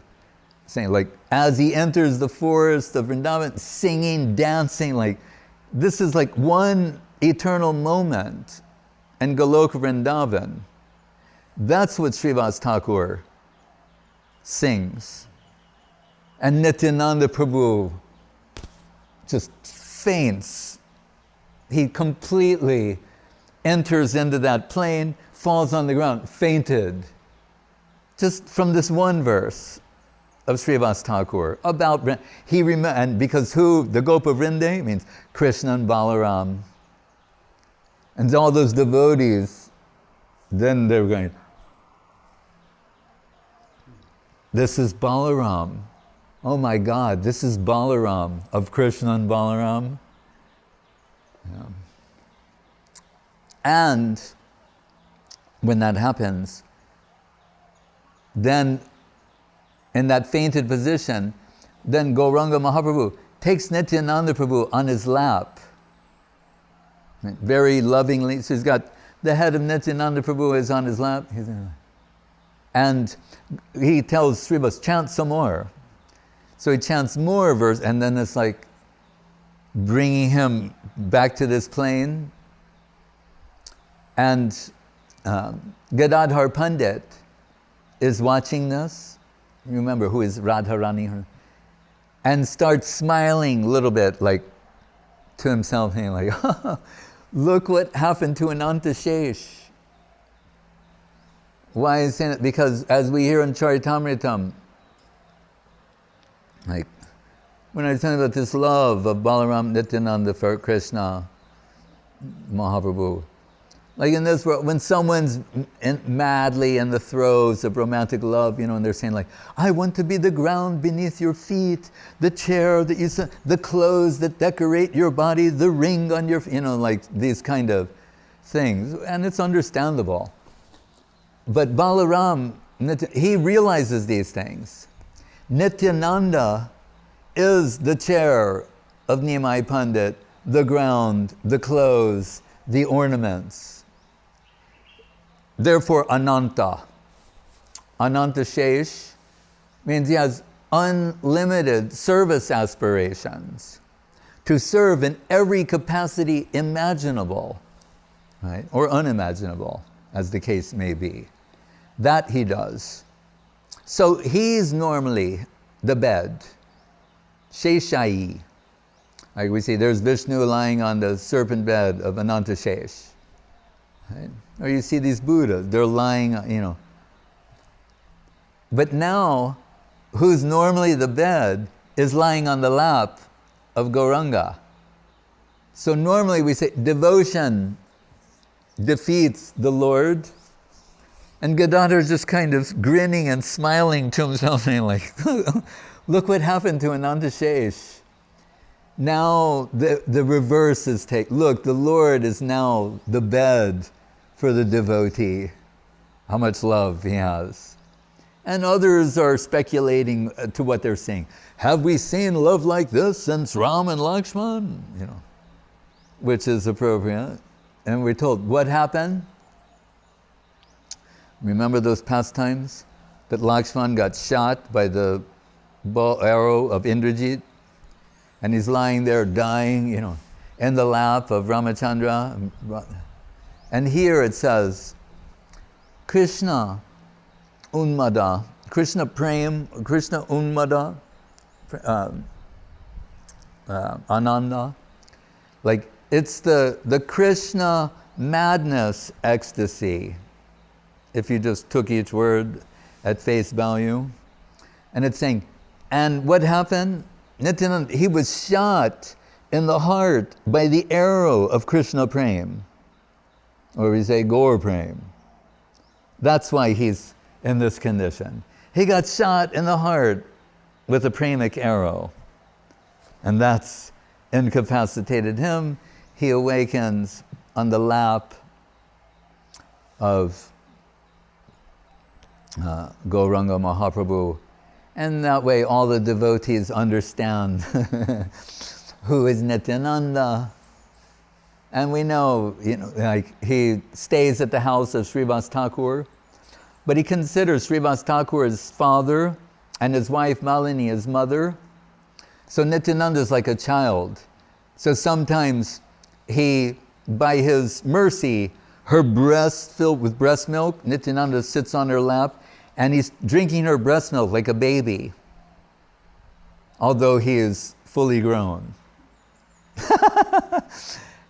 Saying, like, as he enters the forest of Vrindavan, singing, dancing, like, this is like one eternal moment in Goloka Vrindavan. That's what Srivas Thakur sings. And Nityananda Prabhu just faints. He completely enters into that plane, falls on the ground, fainted. Just from this one verse of Srivas Thakur about, and because who, the Gopa Vrinde means Krishna and Balaram. And all those devotees, then they're going, this is Balaram. Oh my God, this is Balaram, of Krishna and Balaram. Yeah. And when that happens, then in that fainted position, then Gauranga Mahaprabhu takes Nityananda Prabhu on his lap. Very lovingly, so he's got the head of Nityananda Prabhu is on his lap. And he tells Srivas, chant some more. So he chants more verse, and then it's like bringing him back to this plane. And Gadadhar Pandit is watching this. You remember who is Radharani? And starts smiling a little bit, like to himself, saying like, look what happened to Ananta Shesh. Why is he saying it? Because as we hear in Charitamritam, like when I was talking about this love of Balaram Nityananda for Krishna, Mahaprabhu, like in this world, when someone's madly in the throes of romantic love, and they're saying like, I want to be the ground beneath your feet, the chair that you sit, the clothes that decorate your body, the ring on your, like these kind of things. And it's understandable. But Balaram, he realizes these things. Nityananda is the chair of Nimai Pandit, the ground, the clothes, the ornaments. Therefore, Ananta. Ananta Shesh means he has unlimited service aspirations to serve in every capacity imaginable, right? Or unimaginable, as the case may be. That he does. So he's normally the bed, Sheshayi. Like we see, there's Vishnu lying on the serpent bed of Ananta Shesh. Right? Or you see these Buddhas, they're lying, But now, who's normally the bed is lying on the lap of Gauranga. So normally we say devotion defeats the Lord, and Gadadhar is just kind of grinning and smiling to himself, saying like, look what happened to Ananta Shesh. Now the reverse is taken. Look, the Lord is now the bed for the devotee. How much love he has. And others are speculating to what they're saying. Have we seen love like this since Ram and Lakshman? Which is appropriate. And we're told, what happened? Remember those pastimes? That Lakshman got shot by the arrow of Indrajit? And he's lying there dying, in the lap of Ramachandra. And here it says, Krishna Unmada, Krishna-prem, Krishna Unmada, Ananda. Like it's the Krishna madness ecstasy, if you just took each word at face value. And it's saying, and what happened? Nityananda, he was shot in the heart by the arrow of Krishna-prem. Or we say Gaur-prem. That's why he's in this condition. He got shot in the heart with a pramic arrow, and that's incapacitated him. He awakens on the lap of Gauranga Mahaprabhu, and that way all the devotees understand who is Nityananda. And we know, like he stays at the house of Srivas Thakur, but he considers Srivas Thakur his father and his wife Malini his mother. So Nityananda is like a child. So sometimes he, by his mercy, her breast filled with breast milk, Nityananda sits on her lap, and he's drinking her breast milk like a baby, although he is fully grown.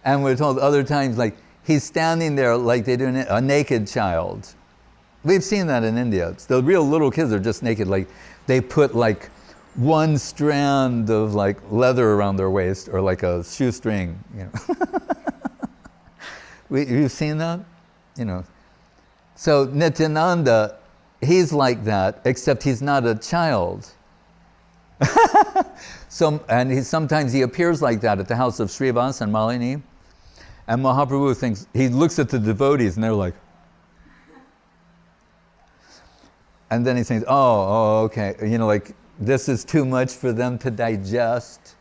And we're told other times, like, he's standing there like they do a naked child. We've seen that in India. The real little kids are just naked, like they put like one strand of like leather around their waist or like a shoestring, You've seen that? So Nityananda, he's like that, except he's not a child. Sometimes he appears like that at the house of Srivas and Malini. And Mahaprabhu thinks, he looks at the devotees and they're like, and then he thinks, oh, okay, like this is too much for them to digest,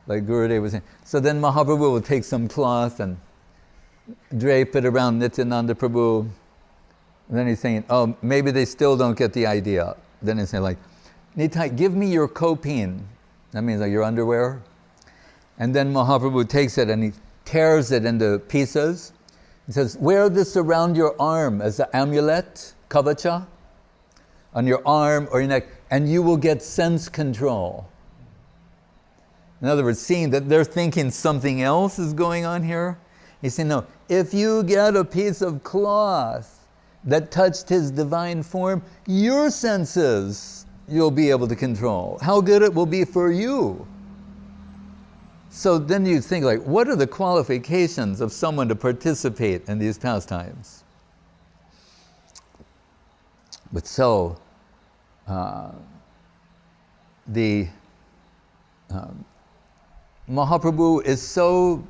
like Gurudev was saying. So then Mahaprabhu will take some cloth and drape it around Nityananda Prabhu. And then he's saying, oh, maybe they still don't get the idea. Then he's saying like, Nitai, give me your kopin. That means like your underwear. And then Mahaprabhu takes it and he tears it into pieces. He says, wear this around your arm as an amulet, kavacha, on your arm or your neck, and you will get sense control. In other words, seeing that they're thinking something else is going on here, he's saying, no, if you get a piece of cloth that touched his divine form, your senses you'll be able to control. How good it will be for you. So then you think like, what are the qualifications of someone to participate in these pastimes? But so, Mahaprabhu is so,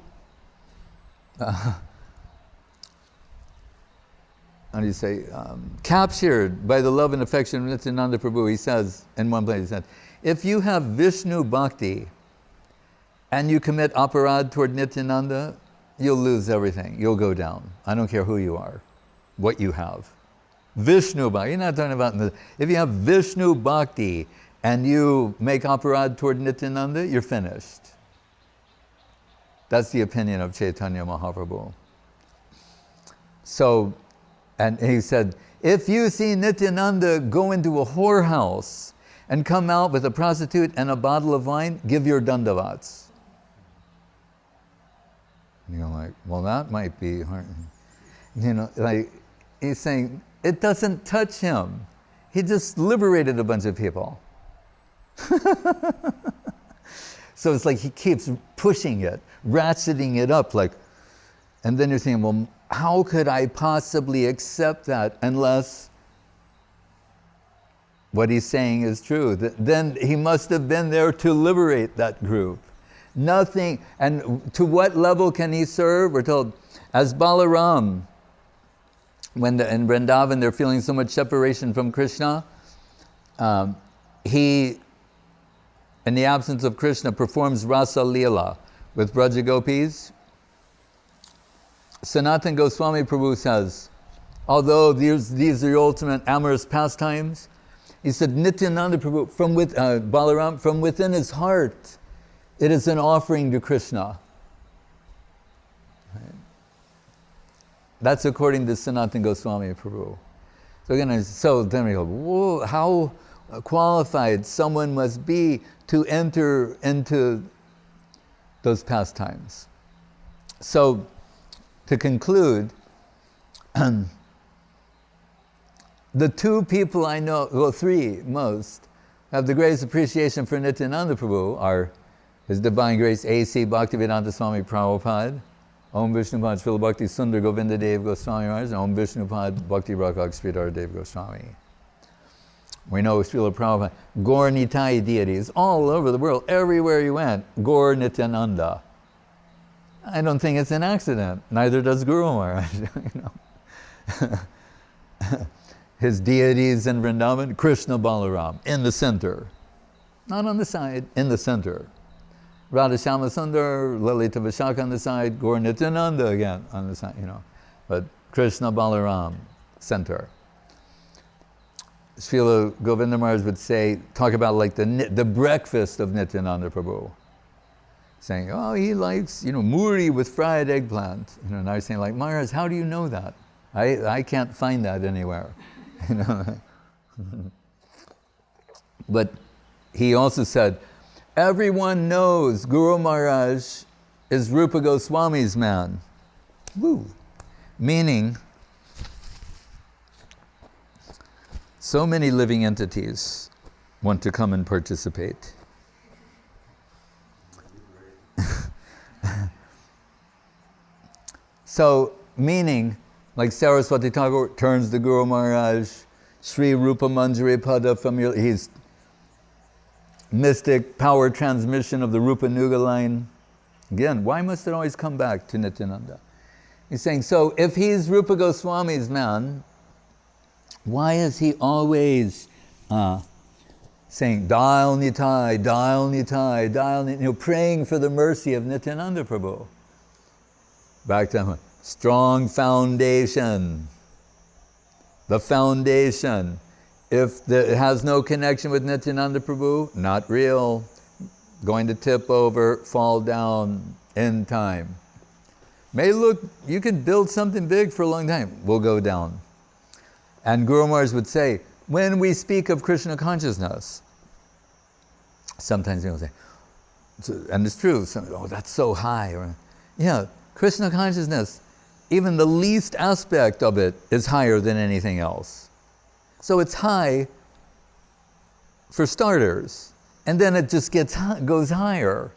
how do you say, captured by the love and affection of Nityananda Prabhu. He says, in one place, he said, if you have Vishnu Bhakti and you commit aparad toward Nityananda, you'll lose everything. You'll go down. I don't care who you are, what you have. Vishnu Bhakti, you're not talking about, if you have Vishnu Bhakti and you make aparad toward Nityananda, you're finished. That's the opinion of Chaitanya Mahaprabhu. So, and he said, if you see Nityananda go into a whorehouse and come out with a prostitute and a bottle of wine, give your dandavats. You're like, well, that might be hard. Like he's saying, it doesn't touch him. He just liberated a bunch of people. So it's like he keeps pushing it, ratcheting it up, like, and then you're thinking, well, how could I possibly accept that unless what he's saying is true? Then he must have been there to liberate that group. Nothing, and to what level can he serve? We're told, as Balaram, when in Vrindavan they're feeling so much separation from Krishna, he, in the absence of Krishna, performs Rasa Lila with Braja Gopis. Sanatana Goswami Prabhu says, although these are the ultimate amorous pastimes, he said, Nityananda Prabhu, Balaram, from within his heart, it is an offering to Krishna. Right? That's according to Sanatana Goswami Prabhu. So then we go, whoa, how qualified someone must be to enter into those pastimes. So, to conclude, the two people I know, well, three most, have the greatest appreciation for Nityananda Prabhu are His Divine Grace A.C. Bhaktivedanta Swami Prabhupada, Om Vishnupad Srila Bhakti Sundar Govinda Dev Goswami Maharaj, and Om Vishnupad Bhakti Rakshak Sridhar Dev Goswami. We know Srila Prabhupada, Gaur Nitai deities all over the world, everywhere you went, Gaur Nityananda. I don't think it's an accident. Neither does Guru Maharaj. His deities in Vrindavan, Krishna Balaram, in the center. Not on the side, in the center. Radha Shama Sundar, Lalita Vishaka on the side, Gaur Nityananda again on the side, But Krishna Balaram, center. Srila Govinda Maharaj would say, talk about like the breakfast of Nityananda Prabhu. Saying, oh, he likes, muri with fried eggplant. And I was saying, like, Maharaj, how do you know that? I can't find that anywhere. But he also said, everyone knows Guru Maharaj is Rupa Goswami's man. Woo. Meaning, so many living entities want to come and participate. So, meaning, like Saraswati Thakur turns the Guru Maharaj, Sri Rupa Manjari Pada his mystic power transmission of the Rupa Nuga line. Again, why must it always come back to Nityananda? He's saying, so if he's Rupa Goswami's man, why is he always saying, Dial Nitai, Dial Nitai, Dial Nitai, praying for the mercy of Nityananda Prabhu? Back to him, strong foundation. The foundation. If it has no connection with Nityananda Prabhu, not real. Going to tip over, fall down in time. May look, you could build something big for a long time, will go down. And Guru Maharaj would say, when we speak of Krishna consciousness, sometimes people say, and it's true, oh, that's so high. Or, yeah, Krishna consciousness, even the least aspect of it is higher than anything else. So it's high for starters, and then it just goes higher.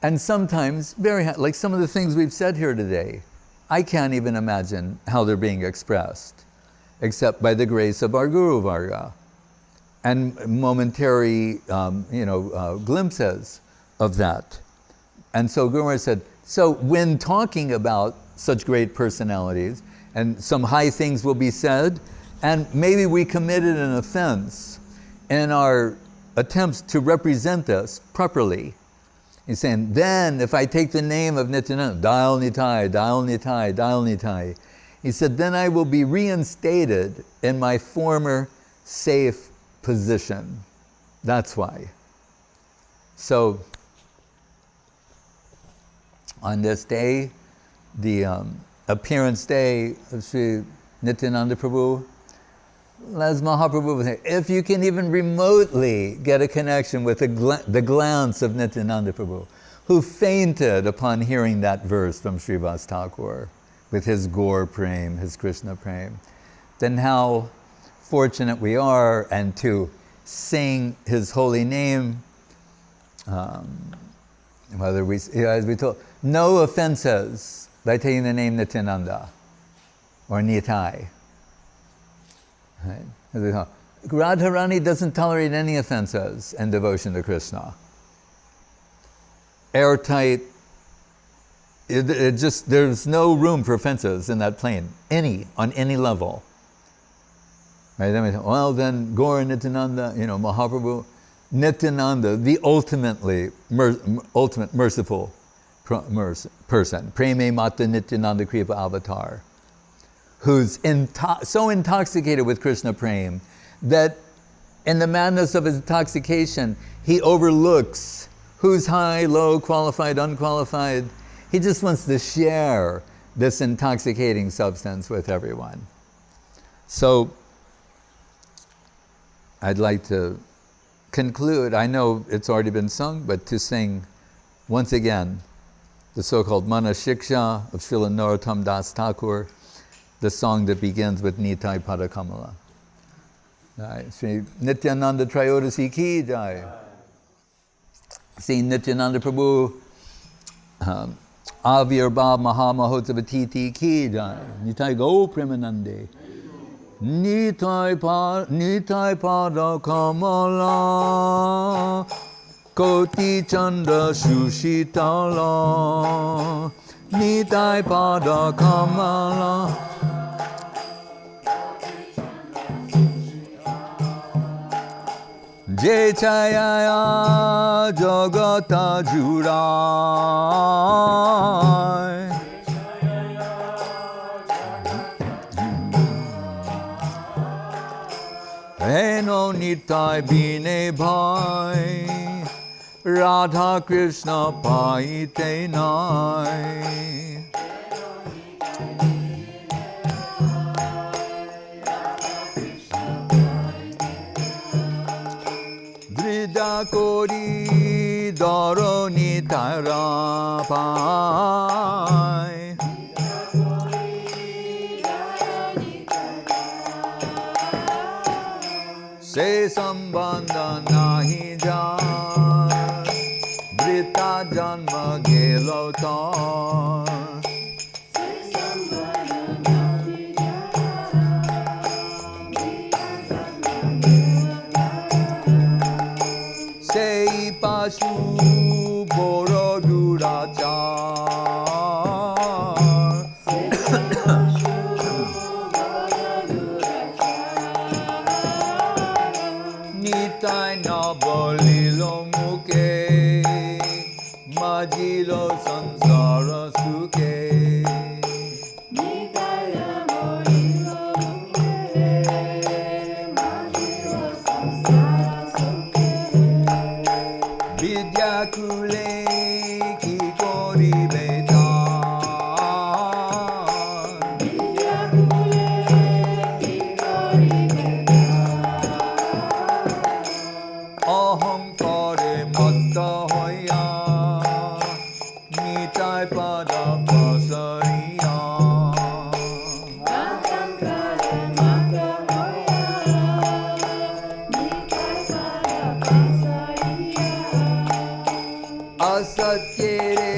And sometimes very high, like some of the things we've said here today, I can't even imagine how they're being expressed, except by the grace of our Guru Varga, and momentary, glimpses of that. And so Guru Maharaj said, so when talking about such great personalities, and some high things will be said, and maybe we committed an offense in our attempts to represent this properly. He's saying, then if I take the name of Nityananda, Dial Nitai, Dial Nitai, Dial Nitai, he said, then I will be reinstated in my former safe position. That's why. So, on this day, the appearance day of Sri Nityananda Prabhu, as Mahaprabhu would say, if you can even remotely get a connection with the glance of Nityananda Prabhu, who fainted upon hearing that verse from Srivas Thakur, with his Gaur-prem, his Krishna-prem, then how fortunate we are, and to sing his holy name, whether we, as we told, no offenses by taking the name Nityananda or Nitai. Right? Radharani doesn't tolerate any offenses in devotion to Krishna. Airtight. It just, there's no room for offenses in that plane, on any level. Right? Then we say, well, then Gaur Nityananda, Mahaprabhu, Nityananda, the ultimate merciful person, Preme Mata Nityananda Kripa Avatar, who's so intoxicated with Krishna-prem that in the madness of his intoxication, he overlooks who's high, low, qualified, unqualified. He just wants to share this intoxicating substance with everyone. So, I'd like to conclude, I know it's already been sung, but to sing once again the so-called Mana Shiksha of Srila Narottam Das Thakur, the song that begins with Nitai Padakamala. Sri Nityananda Trayodasi Ki Jai. See Nityananda Prabhu, Avirbhav Mahamahotsava Titi Ki Jai. Nitai Go Premanande. Nitai pada kamala, koti chanda sushitala. Nitai pada kamala. Jai Chaya Jagata Jurai. Eno Nitai Bine Bhai, Radha Krishna Paite Nai. Drida Kori Dharani Tarapai. Se sambandha nahi jar, Brita janma gelo tar. Sei pashu boro durachar. Nitai na bolilo muke, majilo sansara suke. Kule ki kori beta, aham kare matta hoya, nitai pada pasariya. Asatyere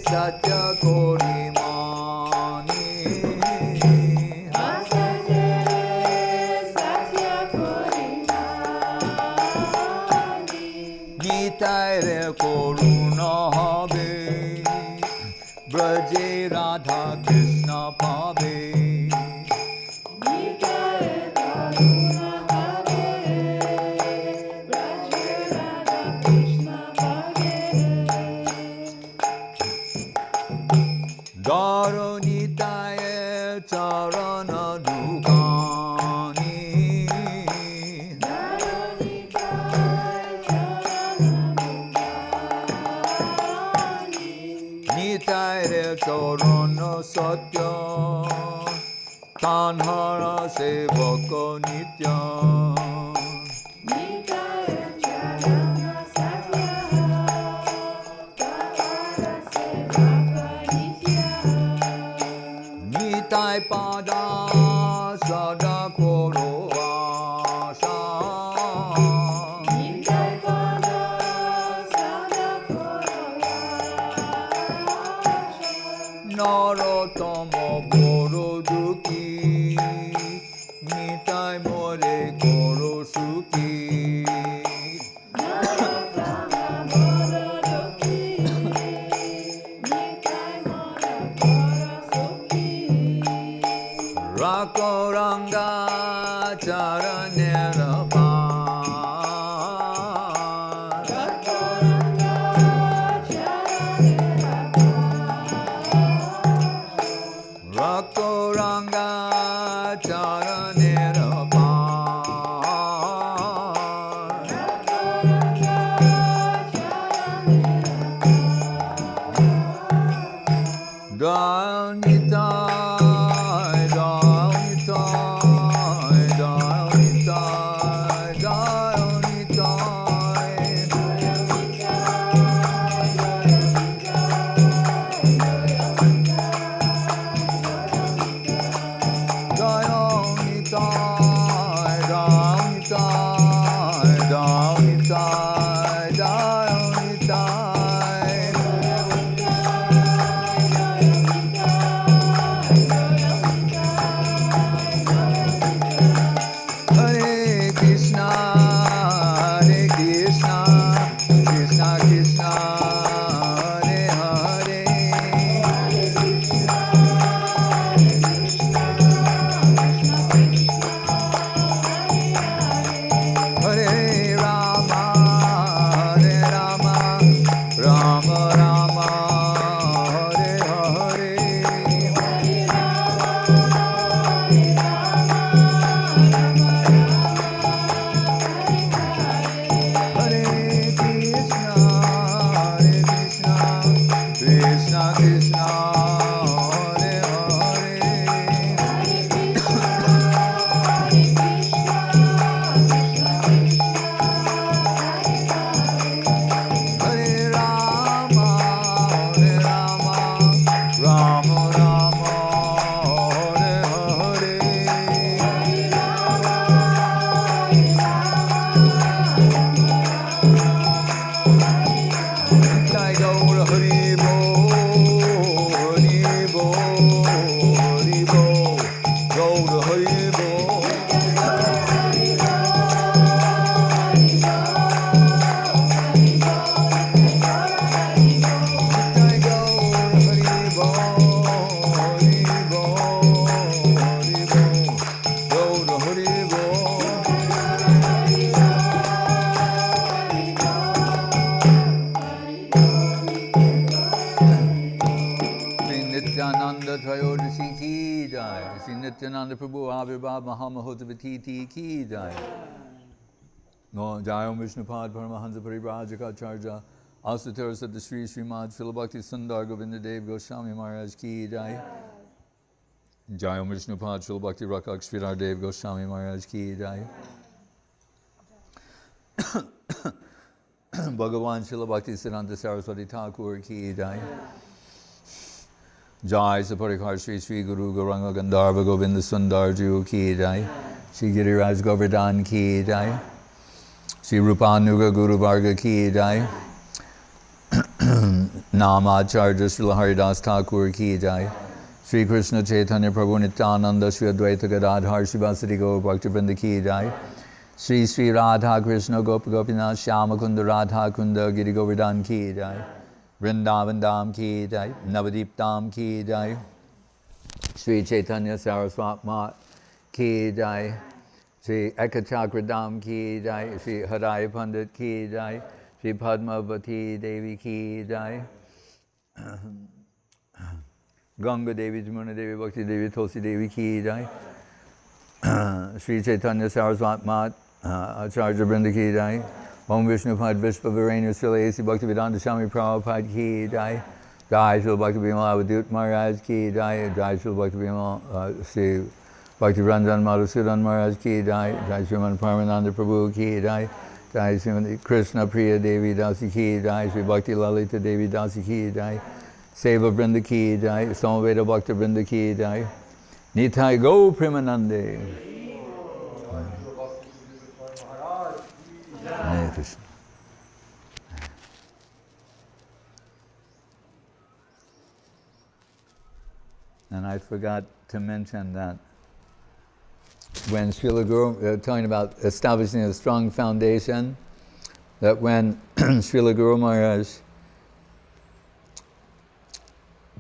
satya kori mani, Nitai re koruna habe, Braje Radha Krishna pabe. Garo Nitaya Charana Dukani, Nitaya Charana Satya, Tanhara Sevaka Nitya. Nitai pada sada koro asha. Nitai pada sada koro asha. Narottama goro duki, Nitai more koro suki. Rakoranga charanera pa, Rakoranga charanera pa, Rakoranga charanera pa, Rakoranga charanera pa. Ganita Nityananda Prabhu Avirbhav Mahamahotavati ki jai. No Jai Vishnupad Paramahansa Parivrajaka Charja Asutar Sadda Sri Srimad Bhakti Sudhir Govinda Goswami Maharaj ki jai. Jai Vishnupad Bhakti Rakak Sridhar Goswami Maharaj ki jai. Bhagavan Srila Bhakti Siddhanta Saraswati Thakur ki jai. Jai Saparikar Sri Guru Gauranga Gandharva Govinda Sundar Ju ki jai. Shri Giriraj Govardhan ki jai. Shri Rupanuga Guru Varga ki jai. Namacharya Srila Haridas Thakur ki jai. Shri Krishna Chaitanya Prabhu Nityananda Shri Advaita Gadadhar Srivasati Gaur Bhakti Vrinda ki jai. Shri Radha Krishna Gopa Gopinath Shyama Kunda Radha Kunda Giri Govardhan ki jai. Vrindavan Dham ki jai. Nabadwip Dham ki jai. Shri Chaitanya Saraswat Mat ki jai. Shri Ekachakra Dham ki jai. Shri Hadai Pandit ki jai. Shri Padmavati Devi ki jai. Ganga Devi, Jamuna Devi, Bhakti Devi, Tulsi Devi ki jai. Shri Chaitanya Saraswat Mat Acharya Vrinda ki jai. Om Vishnupad Vishpa Virenu Srila A.C. Bhaktivedanta Swami Prabhupada ki jai. Jai Srila Bhakti Bimal Avadut Maharaj ki jai. Jai Srila Bhakti Bimal Sri Bhakti Ranjan Madhusudan Maharaj ki jai. Jai Sriman Paramananda Prabhu ki jai. Jai Srimati Krishna Priya Devi Dasi ki jai. Sri Bhakti Lalita Devi Dasi ki jai. Seva Vrinda ki jai. Samaveda Bhakta Vrinda ki jai. Nitai Go Premanande. Hare Krishna. And I forgot to mention that when Srila Guru, talking about establishing a strong foundation, that when Srila Guru Maharaj,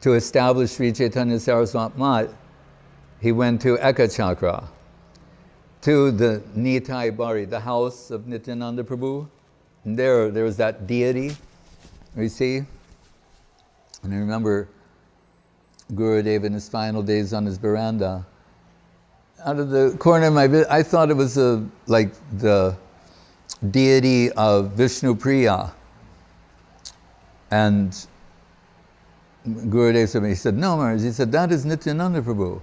to establish Sri Chaitanya Saraswat Mat, he went to Ekachakra, to the Nitai Bari, the house of Nityananda Prabhu. And there was that deity, you see? And I remember Gurudev in his final days on his veranda. Out of the corner of my vision, I thought it was like the deity of Vishnu Priya. And Gurudev said to me, he said, no, Maharaj, he said, that is Nityananda Prabhu.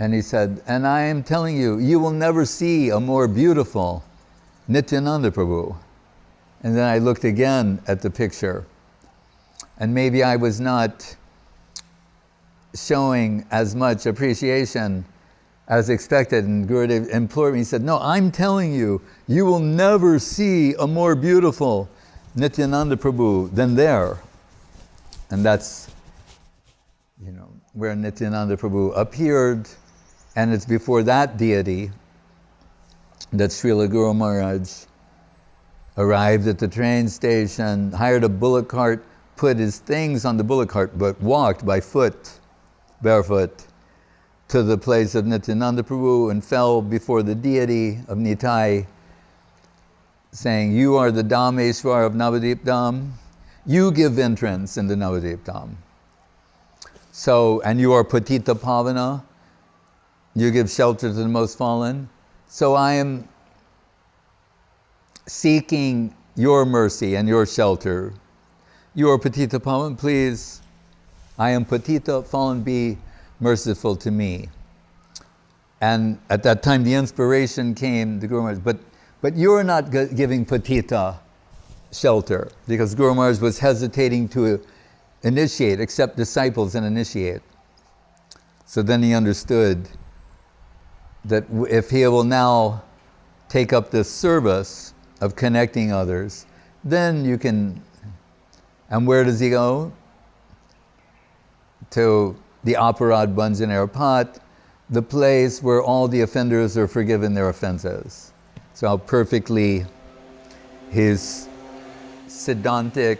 And he said, and I am telling you, you will never see a more beautiful Nityananda Prabhu. And then I looked again at the picture. And maybe I was not showing as much appreciation as expected. And Gurudev implored me, he said, no, I'm telling you, you will never see a more beautiful Nityananda Prabhu than there. And that's, where Nityananda Prabhu appeared. And it's before that deity that Srila Guru Maharaj arrived at the train station, hired a bullock cart, put his things on the bullock cart, but walked by foot, barefoot, to the place of Nityananda Prabhu and fell before the deity of Nitai, saying, you are the Dhameswar of Nabadwip Dham. You give entrance in the Nabadwip Dham. So, and you are Patita Pavana. You give shelter to the most fallen. So I am seeking your mercy and your shelter. You are Patita Pavana, please. I am Patita, fallen, be merciful to me. And at that time the inspiration came, the Guru Maharaj, but you're not giving Patita shelter, because Guru Maharaj was hesitating to initiate, accept disciples and initiate. So then he understood that if he will now take up this service of connecting others, then you can, and where does he go? To the Aparad Banjaner Pat, the place where all the offenders are forgiven their offenses. So how perfectly his Siddhantic,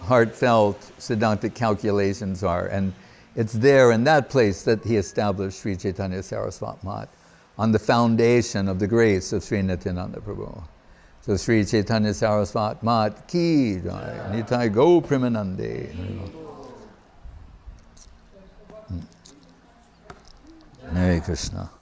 heartfelt Siddhantic calculations are. And it's there in that place that he established Sri Chaitanya Saraswat Mat, on the foundation of the grace of Sri Nityananda Prabhu. So Sri Chaitanya Saraswat Mat ki jai, Nitai Go Premanande. Hare Krishna.